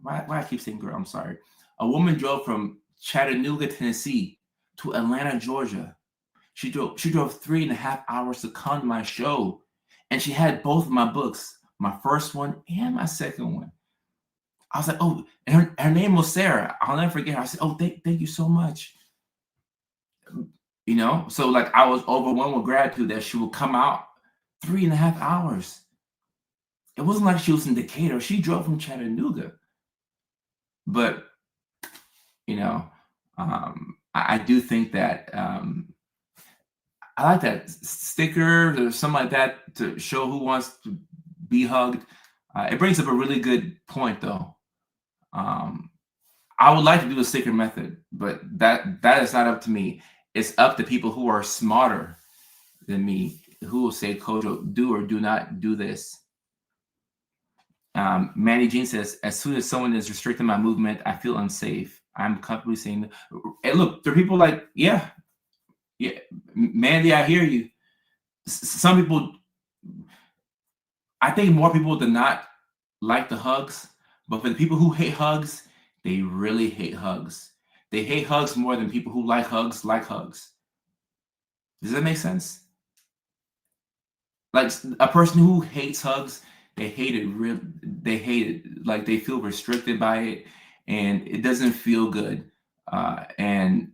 A: Why I keep saying girl? I'm sorry. A woman drove from Chattanooga, Tennessee, to Atlanta, Georgia. She drove 3.5 hours to come to my show, and she had both of my books, my first one and my second one. I was like, oh, and her name was Sarah. I'll never forget her. I said, oh, thank you so much. So like I was overwhelmed with gratitude that she would come out 3.5 hours. It wasn't like she was in Decatur. She drove from Chattanooga. But, I do think that I like that sticker or something like that to show who wants to be hugged. It brings up a really good point, though. I would like to do the sticker method, but that is not up to me. It's up to people who are smarter than me, who will say, Kojo, do or do not do this. Manny Jean says, as soon as someone is restricting my movement, I feel unsafe. I'm comfortably saying, and look, there are people like, yeah, Mandy, I hear you. Some people, I think more people do not like the hugs, but for the people who hate hugs, they really hate hugs. They hate hugs more than people who like hugs like hugs. Does that make sense? Like a person who hates hugs, they hate it real. They hate it. Like they feel restricted by it, and it doesn't feel good. And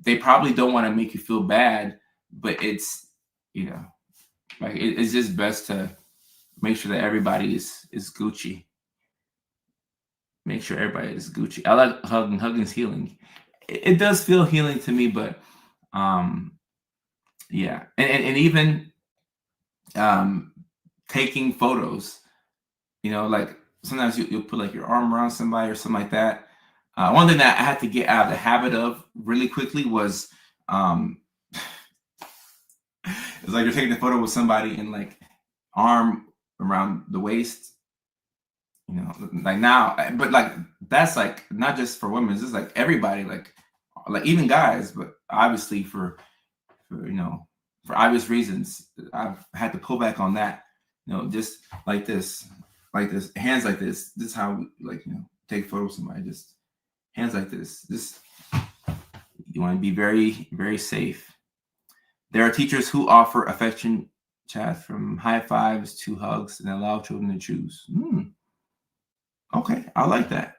A: they probably don't want to make you feel bad, but it's like it's just best to make sure that everybody is Gucci. Make sure everybody is Gucci. I like hugging. Hugging's healing. It does feel healing to me, but yeah, and even taking photos. Like sometimes you'll put like your arm around somebody or something like that. One thing that I had to get out of the habit of really quickly was it's like you're taking a photo with somebody and like arm around the waist, like now, but like that's like not just for women, it's just like everybody, like even guys, but obviously for for obvious reasons, I've had to pull back on that. Just like this, hands like this. This is how we take photos of somebody. Just hands like this. Just you want to be very, very safe. There are teachers who offer affection chat from high fives to hugs and allow children to choose. Okay, I like that.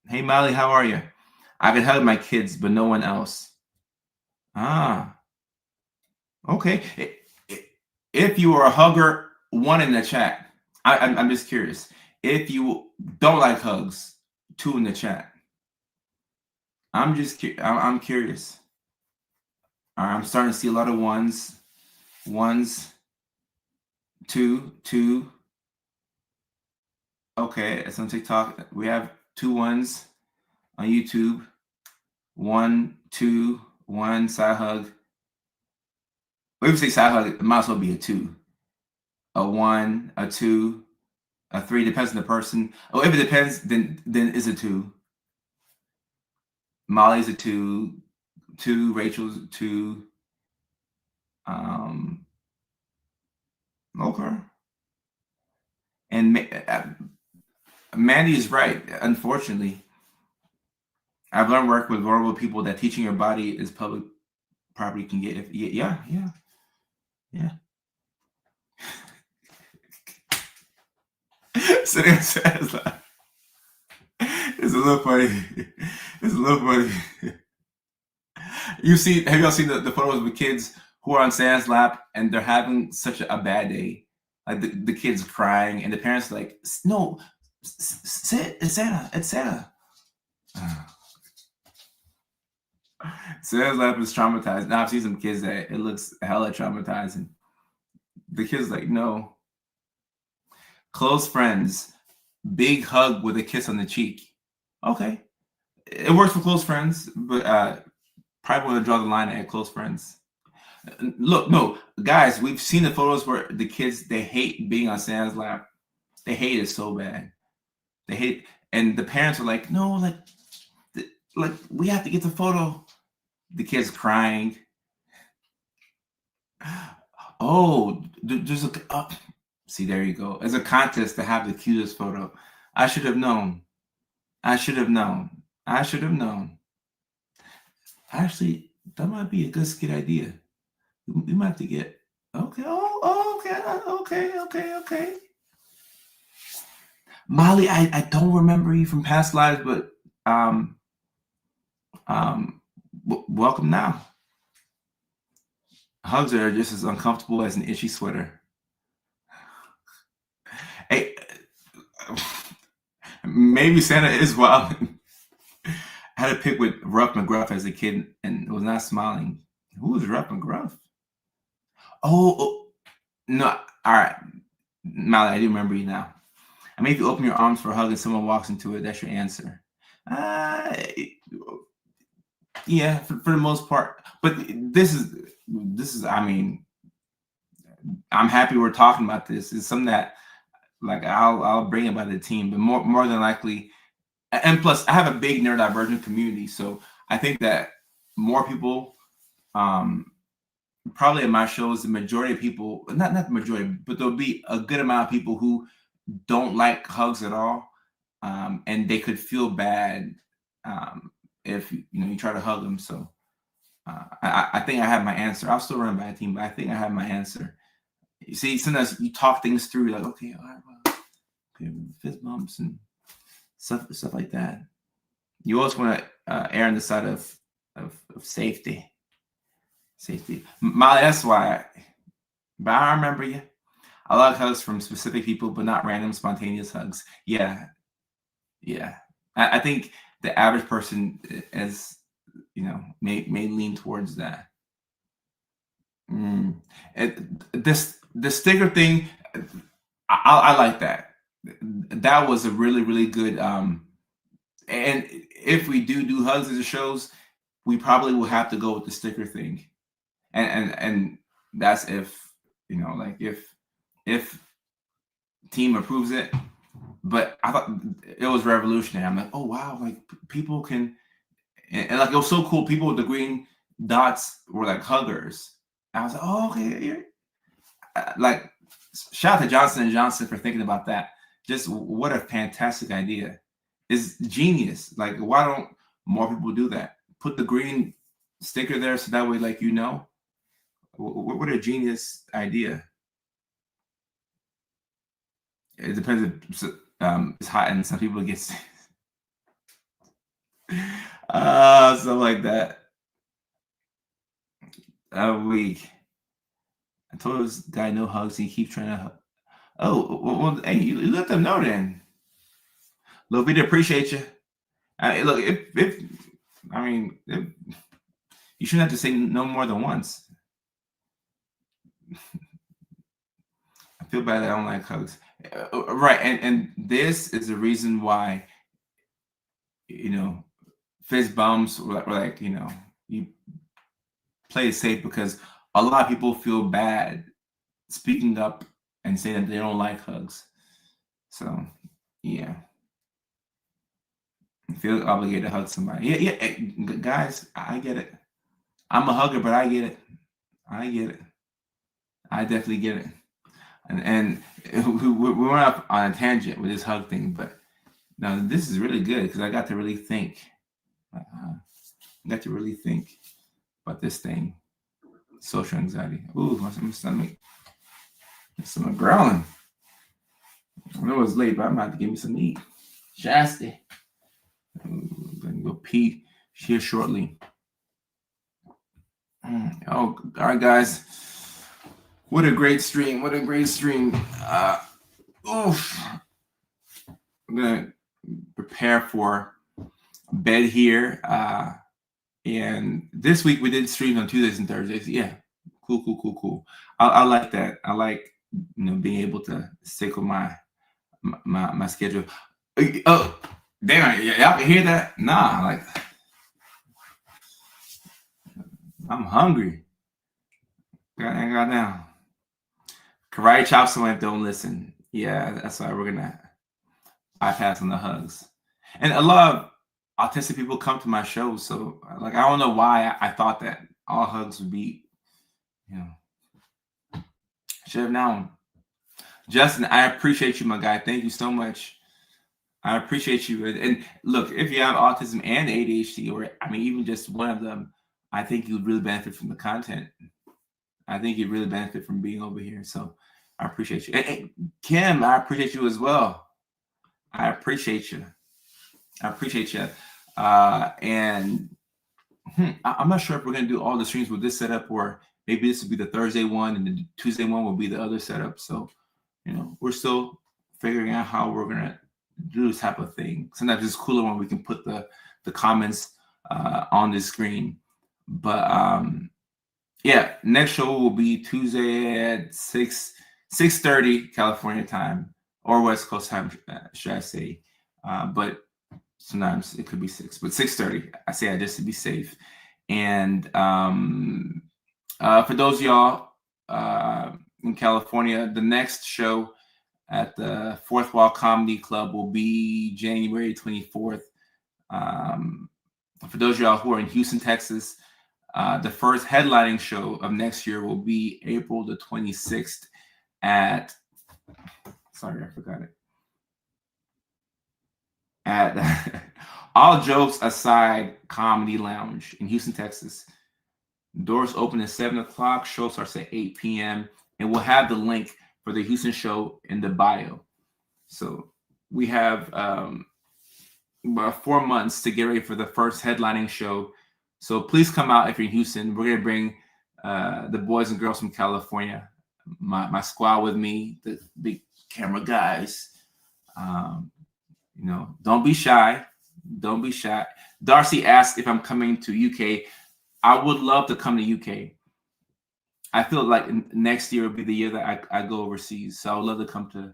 A: Hey, Molly, how are you? I can hug my kids, but no one else. Ah, okay. If you are a hugger, one in the chat. I'm just curious. If you don't like hugs, two in the chat. I'm curious. All right, I'm starting to see a lot of ones, two. Okay, it's on TikTok. We have 2 ones on YouTube. 1, 2, 1 side hug. When we say side hug, it might as well be a 2. A 1, a 2, a 3, depends on the person. Oh, if it depends, then it's a 2. Molly's a 2, Rachel's a 2. Um, okay. And Mandy is right. Unfortunately, I've learned work with vulnerable people that teaching your body is public property can get. If, yeah, yeah, yeah. So that's it's a little funny. It's a little funny. Have y'all seen the photos of kids who are on Santa's lap and they're having such a bad day? Like the kids crying and the parents are like, no, sit, it's Santa, it's Santa. Santa's lap is traumatized. Now I've seen some kids that it looks hella traumatizing. The kids like, no. Close friends, big hug with a kiss on the cheek. Okay. It works for close friends, but probably want to draw the line at close friends. Look, no, guys, we've seen the photos where the kids, they hate being on Santa's lap. They hate it so bad. They hate, and the parents are like, no, like we have to get the photo. The kids crying. Oh, there's a, see, there you go. There's a contest to have the cutest photo. I should have known. I should have known. I should have known. Actually, that might be a good skit idea. We might have to get, okay, okay. Molly, I don't remember you from past lives, but welcome now. Hugs are just as uncomfortable as an itchy sweater. Hey, maybe Santa is wild. I had a pic with Ruff McGruff as a kid and was not smiling. Who was Ruff McGruff? Oh, no. All right. Molly, I do remember you now. I mean, if you open your arms for a hug and someone walks into it, that's your answer. Yeah, for the most part. But this is, I mean, I'm happy we're talking about this. It's something that, like, I'll bring it by the team, but more than likely, and plus, I have a big neurodivergent community, so I think that more people, probably in my shows, the majority of people, not the majority, but there'll be a good amount of people who don't like hugs at all, and they could feel bad if you try to hug them. So I think I have my answer. I'll still run by a team, but I think I have my answer. You see, sometimes you talk things through, like, okay, all right, well, okay, fist bumps and stuff like that. You always want to err on the side of safety. Safety, Molly. That's why. But I remember you. I like hugs from specific people, but not random, spontaneous hugs. Yeah, yeah. I think the average person, as may lean towards that. The sticker thing, I like that. That was a really, really good. And if we do hugs as a shows, we probably will have to go with the sticker thing, and that's if like if team approves it. But I thought it was revolutionary. I'm like, oh wow, like people can, and like it was so cool. People with the green dots were like huggers. I was like, oh okay, like shout out to Johnson & Johnson for thinking about that. Just what a fantastic idea. It's genius. Like, why don't more people do that? Put the green sticker there so that way, like, what a genius idea. It depends if it's hot and some people get stuff like that. A week. I told this guy no hugs. He keeps trying to. Oh, well, hey, you let them know then. Look, we'd appreciate you. Look, if I mean, you shouldn't have to say no more than once. I feel bad that I don't like hugs. Right, and this is the reason why fist bumps or like you play it safe, because a lot of people feel bad speaking up and saying that they don't like hugs. So yeah, I feel obligated to hug somebody. Yeah, guys, I get it. I'm a hugger, but I get it. I definitely get it. And we went up on a tangent with this hug thing, but no, this is really good because I got to really think. Got to really think about this thing. Social anxiety. Ooh, my stomach growling. I know it's late, but I'm about to give me some meat. Shasta. I'm gonna go pee here shortly. Oh, all right, guys. What a great stream. What a great stream. Oof. I'm gonna prepare for bed here. And this week we did streams on Tuesdays and Thursdays. Yeah. Cool. I like that. I like being able to stick with my schedule. Oh, damn! Y'all can hear that? Nah, like I'm hungry. Goddamn. Karate chop someone if don't listen. Yeah, that's why we're gonna bypass on the hugs. And a lot of autistic people come to my shows, so like I don't know why I thought that all hugs would be, should have known. Justin, I appreciate you, my guy. Thank you so much. I appreciate you. And look, if you have autism and ADHD, or I mean, even just one of them, I think you would really benefit from the content. I think you'd really benefit from being over here. So I appreciate you. And Kim, I appreciate you as well. I appreciate you. And I'm not sure if we're going to do all the streams with this setup, or maybe this will be the Thursday one and the Tuesday one will be the other setup. So, we're still figuring out how we're going to do this type of thing. Sometimes it's cooler when we can put the comments on the screen. But yeah, next show will be Tuesday at 6:30 California time, or West Coast time, should I say. But sometimes it could be 6, but 6:30. I say that just to be safe. And for those of y'all in California, the next show at the Fourth Wall Comedy Club will be January 24th. For those of y'all who are in Houston, Texas, the first headlining show of next year will be April the 26th at, sorry, I forgot it. At All Jokes Aside Comedy Lounge in Houston, Texas. Doors open at 7 o'clock. Show starts at 8 p.m. And we'll have the link for the Houston show in the bio. So we have about 4 months to get ready for the first headlining show. So please come out if you're in Houston. We're going to bring the boys and girls from California, my squad with me, the big camera guys. Don't be shy. Don't be shy. Darcy asked if I'm coming to UK. I would love to come to UK. I feel like next year will be the year that I go overseas. So I would love to come to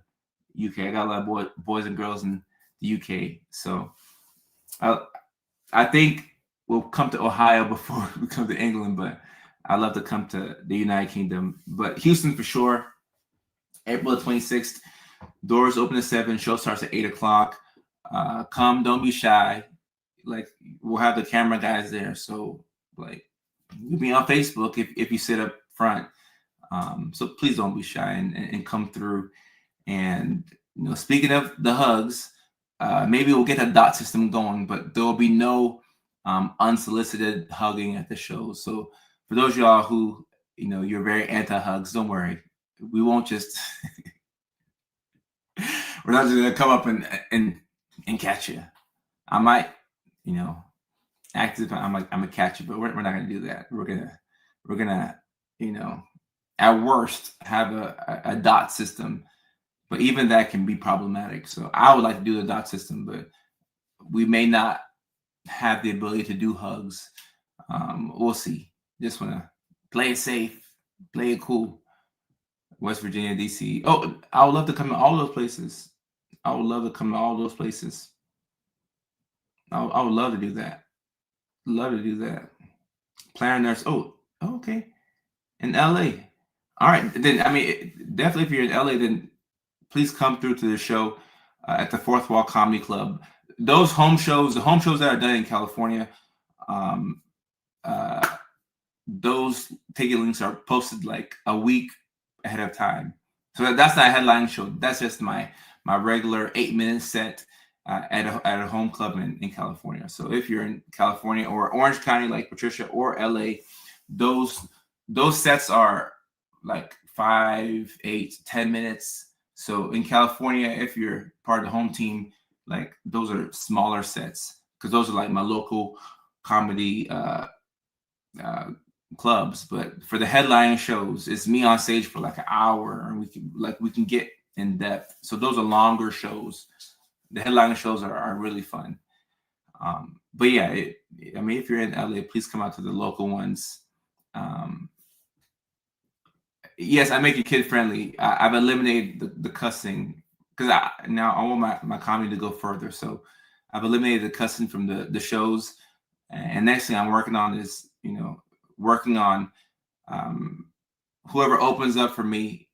A: UK. I got a lot of boys and girls in the UK. So I think we'll come to Ohio before we come to England, but I'd love to come to the United Kingdom. But Houston for sure. April the 26th. Doors open at 7. Show starts at 8 o'clock. Come, don't be shy. Like, we'll have the camera guys there. So, like, you'll be on Facebook if you sit up front. So please don't be shy and come through. And, speaking of the hugs, maybe we'll get a dot system going, but there will be no unsolicited hugging at the show. So for those of y'all who, you're very anti-hugs, don't worry. We won't just... We're not just gonna come up and catch you. I might, act as if I'm gonna catch you, but we're not gonna do that. We're gonna, at worst have a dot system, but even that can be problematic. So I would like to do the dot system, but we may not have the ability to do hugs. We'll see. Just wanna play it safe, play it cool. West Virginia, DC. Oh, I would love to come to all those places. I would love to come to all those places. I would love to do that. Love to do that. Planner nurse. Oh, okay. In LA. All right. Then, definitely if you're in LA, then please come through to the show at the Fourth Wall Comedy Club. Those home shows, the home shows that are done in California, those ticket links are posted like a week ahead of time. So that's not a headlining show. That's just my regular 8-minute set at a home club in California. So if you're in California or Orange County, like Patricia, or LA, those sets are like 5, 8, 10 minutes. So in California, if you're part of the home team, like those are smaller sets, because those are like my local comedy clubs. But for the headlining shows, it's me on stage for like an hour, and we can get in depth. So those are longer shows. The headlining shows are really fun. But yeah, I mean, if you're in LA, please come out to the local ones. Yes, I make it kid friendly. I've eliminated the cussing, because now I want my comedy to go further. So I've eliminated the cussing from the shows. And next thing I'm working on is, working on whoever opens up for me.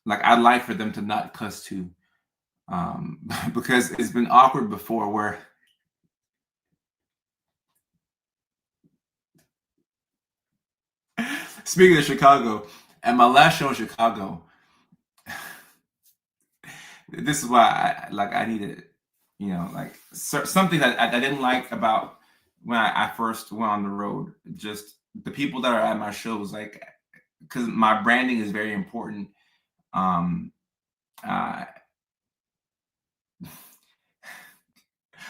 A: Like, I'd like for them to not cuss too, because it's been awkward before where. Speaking of Chicago, at my last show in Chicago, this is why I needed, something that I didn't like about when I first went on the road. Just the people that are at my shows, like, because my branding is very important.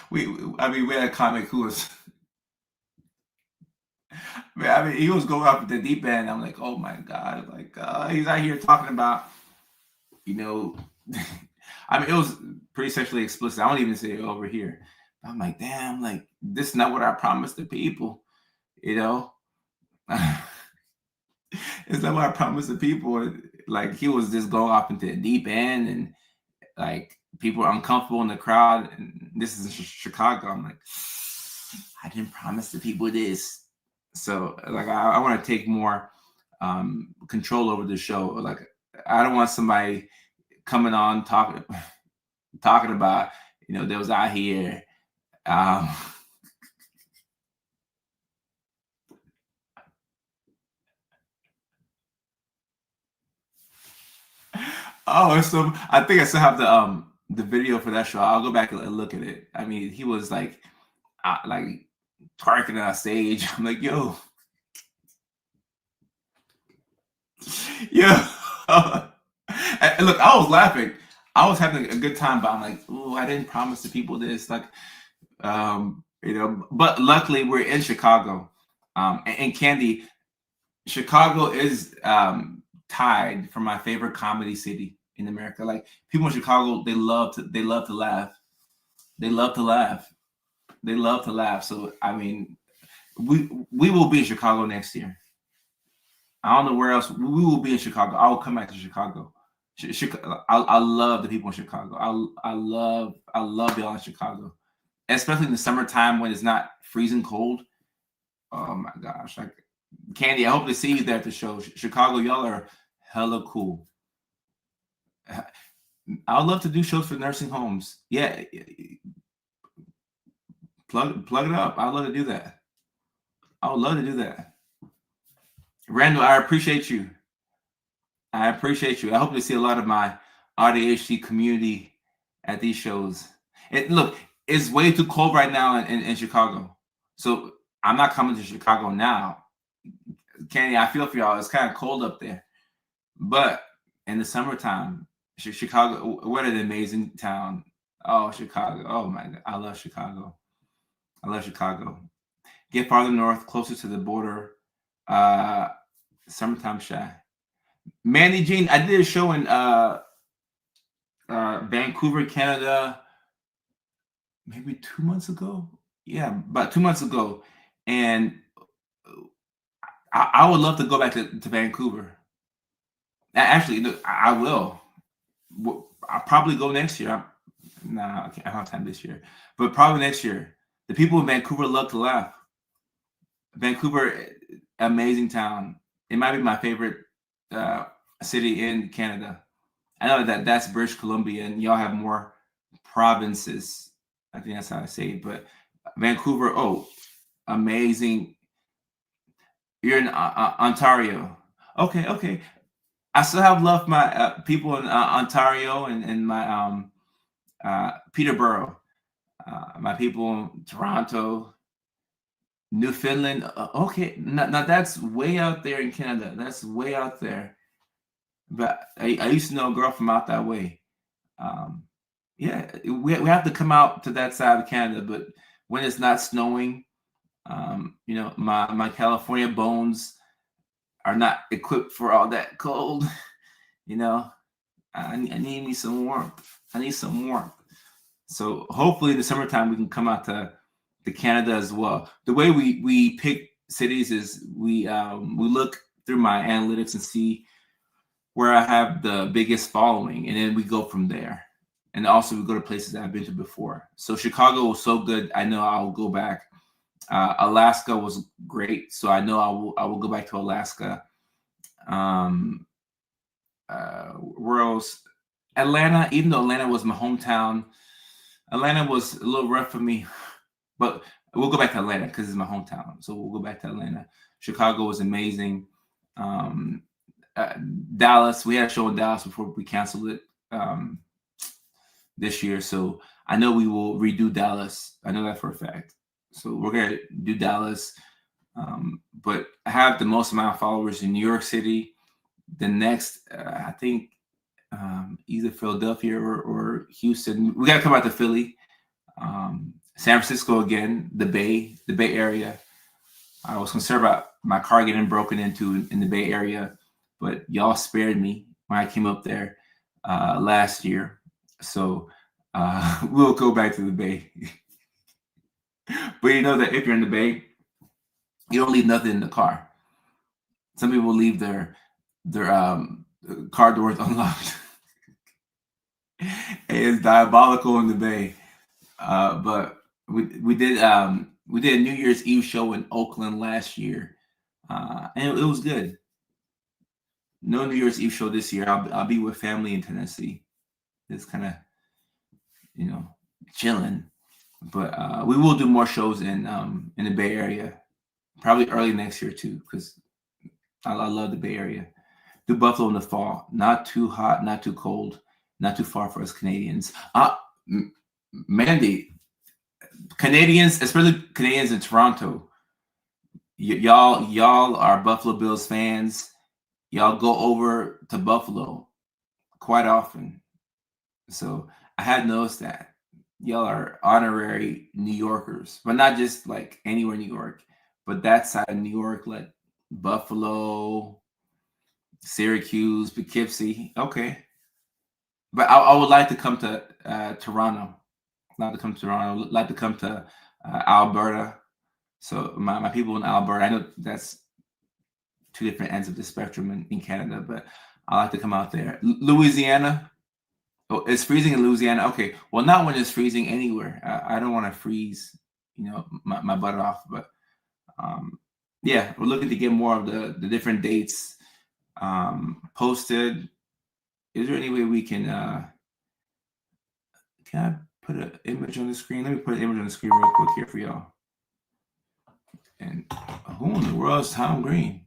A: We had a comic who was, he was going off the deep end. I'm like, oh my God, like he's out here talking about, it was pretty sexually explicit. I don't even say it over here. I'm like, damn, like, this is not what I promised the people, It's not what I promised the people. Like, he was just going off into the deep end, and like, people are uncomfortable in the crowd. And this is in Chicago. I'm like, I didn't promise the people this. So like, I want to take more control over the show. Like, I don't want somebody coming on talking about, they was out here. Oh, so I think I still have the video for that show. I'll go back and look at it. I mean, he was like twerking on stage. I'm like, yo. Yeah. And look, I was laughing. I was having a good time, but I'm like, oh, I didn't promise the people this. Like, but luckily we're in Chicago. And Candy, Chicago is tied for my favorite comedy city in America. Like, people in Chicago, they love to laugh. They love to laugh. They love to laugh. So I mean, we will be in Chicago next year. I don't know where else. We will be in Chicago. I will come back to Chicago. I love the people in Chicago. I love y'all in Chicago, especially in the summertime when it's not freezing cold. Oh my gosh! Like, Candy, I hope to see you there at the show. Chicago, y'all are hella cool. I would love to do shows for nursing homes. Yeah, plug it up. I'd love to do that. I would love to do that. Randall, I appreciate you. I appreciate you. I hope to see a lot of my ADHD community at these shows. And look, it's way too cold right now in Chicago. So I'm not coming to Chicago now. Kenny, I feel for y'all. It's kind of cold up there. But in the summertime, Chicago, what an amazing town. Oh, Chicago. Oh my God. I love Chicago. I love Chicago. Get farther north, closer to the border. Summertime shy. Mandy Jean, I did a show in Vancouver, Canada, maybe 2 months ago. Yeah, about 2 months ago. And I would love to go back to Vancouver. Actually, I will. I'll probably go next year. Nah, I don't have time this year. But probably next year. The people in Vancouver love to laugh. Vancouver, amazing town. It might be my favorite city in Canada. I know that's British Columbia, and y'all have more provinces. I think that's how I say it. But Vancouver, oh, amazing. You're in Ontario. Okay. I still have love for my people in Ontario and my Peterborough, my people in Toronto, Newfoundland. Okay, now that's way out there in Canada. That's way out there. But I used to know a girl from out that way. Um, yeah, we have to come out to that side of Canada, but when it's not snowing, my California bones are not equipped for all that cold. You know, I need me some warmth. I need some warmth. So hopefully in the summertime we can come out to Canada as well. The way we pick cities is we look through my analytics and see where I have the biggest following, and then we go from there. And also we go to places that I've been to before. So Chicago was so good, I know I'll go back. Alaska was great, so I know I will go back to Alaska. Where else? Atlanta, even though Atlanta was my hometown, Atlanta was a little rough for me, but we'll go back to Atlanta because it's my hometown. So we'll go back to Atlanta. Chicago was amazing. Dallas, we had a show in Dallas before we canceled it this year. So I know we will redo Dallas. I know that for a fact. So we're going to do Dallas. But I have the most amount of followers in New York City. The next, I think, either Philadelphia or Houston. We got to come out to Philly. San Francisco again, the Bay Area. I was concerned about my car getting broken into in the Bay Area, but y'all spared me when I came up there last year. So we'll go back to the Bay. But you know that if you're in the Bay, you don't leave nothing in the car. Some people leave their car doors unlocked. It's diabolical in the Bay. But we did a New Year's Eve show in Oakland last year, and it was good. No New Year's Eve show this year. I'll be with family in Tennessee. It's kind of chilling, but we will do more shows in the Bay Area, probably early next year too, because I love the Bay Area. Do Buffalo in the fall, not too hot, not too cold, not too far for us Canadians. Mandy, Canadians, especially Canadians in Toronto, y'all are Buffalo Bills fans. Y'all go over to Buffalo quite often. So I had noticed that y'all are honorary New Yorkers, but not just like anywhere in New York, but that side of New York, like Buffalo, Syracuse, Poughkeepsie. Okay. But I would like to come to Toronto. Like to come to Toronto. Like to come to Alberta. So my people in Alberta, I know that's two different ends of the spectrum in Canada, but I like to come out there. Louisiana. Oh, it's freezing in Louisiana. Okay. Well, not when it's freezing anywhere. I don't want to freeze, my butt off. But yeah, we're looking to get more of the different dates posted. Is there any way we can I put an image on the screen? Let me put an image on the screen real quick here for y'all. And who in the world is Tom Green?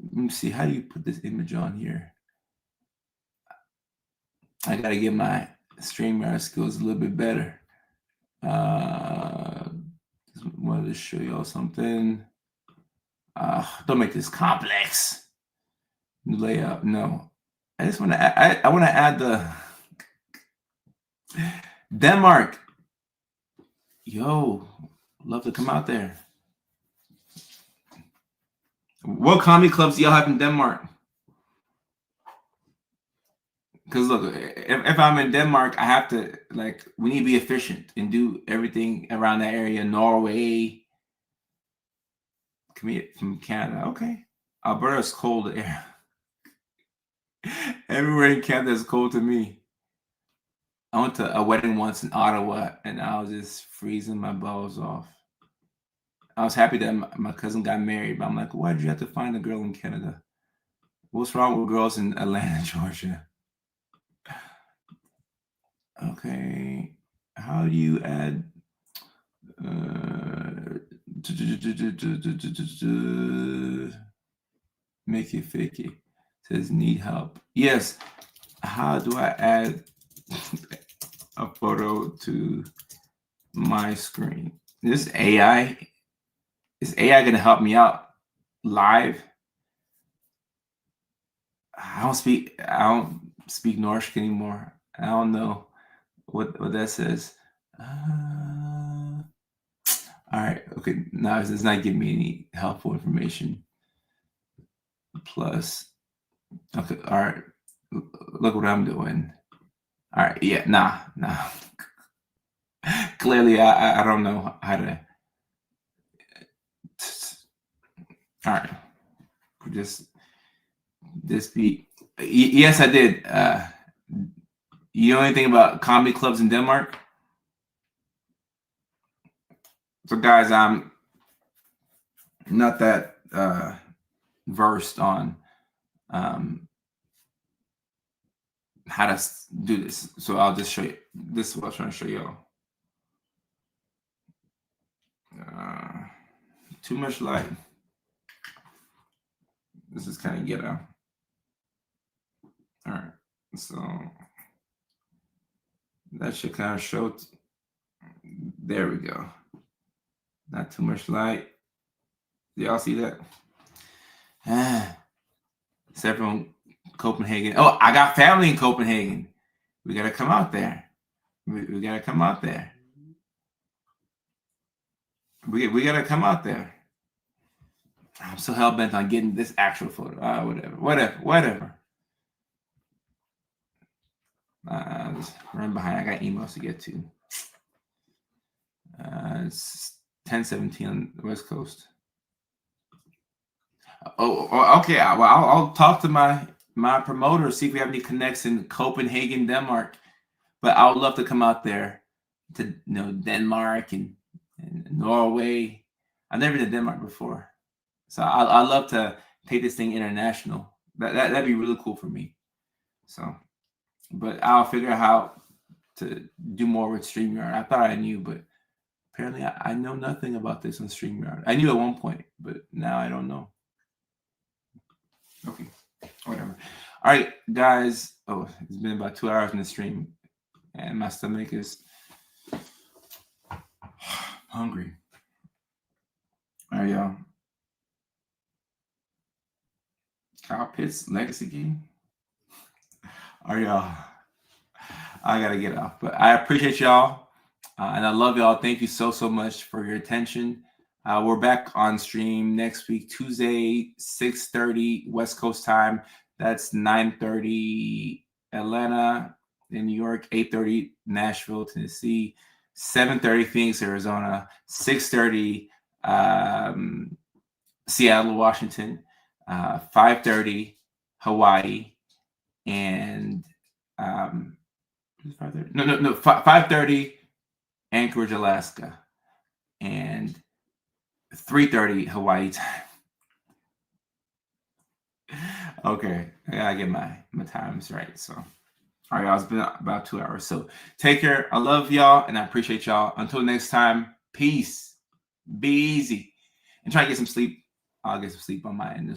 A: Let me see. How do you put this image on here? I got to get my StreamYard skills a little bit better. Just wanted to show y'all something. Don't make this complex. New layout. No. I just want to I want to add the Denmark. Yo, love to come out there. What comedy clubs do y'all have in Denmark? Because look, if I'm in Denmark, I have to we need to be efficient and do everything around that area. Norway, from Canada. Okay, Alberta's cold air. Everywhere in Canada is cold to me. I went to a wedding once in Ottawa, and I was just freezing my balls off. I was happy that my cousin got married, but I'm like, why did you have to find a girl in Canada? What's wrong with girls in Atlanta, Georgia? Okay, how do you add make it fake it? says need help. Yes. How do I add a photo to my screen? This AI, is AI going to help me out live? I don't speak Norse anymore. I don't know what that says. All right. Okay. No, it's not giving me any helpful information. Plus, okay. All right. Look what I'm doing. All right. Yeah. Nah. Clearly, I don't know how to. All right. Just this beat. Yes, I did. You know anything about comedy clubs in Denmark? So, guys, I'm not that versed on how to do this. So I'll just show you. This is what I'm trying to show y'all. Too much light. This is kind of ghetto. All right. So that should kind of show. There we go. Not too much light. Y'all see that? Except from Copenhagen. Oh, I got family in Copenhagen. We got to come out there. We got to come out there. We got to come out there. I'm so hell-bent on getting this actual photo. Whatever. Just run behind. I got emails to get to. It's 10:17 on the West Coast. Oh, okay. Well, I'll talk to my promoter, see if we have any connects in Copenhagen, Denmark. But I would love to come out there to Denmark and Norway. I've never been to Denmark before, so I'd love to take this thing international. That'd be really cool for me. So, but I'll figure out how to do more with StreamYard. I thought I knew, but apparently I know nothing about this on StreamYard. I knew at one point, but now I don't know. Okay, whatever. All right, guys. Oh, it's been about 2 hours in the stream, and my stomach is hungry. All right, y'all. Kyle Pitts legacy game. All right, y'all. I gotta get off, but I appreciate y'all, and I love y'all. Thank you so much for your attention. We're back on stream next week, Tuesday, 6:30 West Coast time. That's 9:30 Atlanta in New York, 8:30 Nashville, Tennessee, 7:30 Phoenix, Arizona, 6:30 Seattle, Washington, 5:30 Hawaii, and 5:30 Anchorage, Alaska, and 3:30 Hawaii time. Okay, I gotta get my times right. So, all right, y'all, it's been about 2 hours. So take care. I love y'all, and I appreciate y'all. Until next time, peace. Be easy, and try to get some sleep. I'll get some sleep on my end.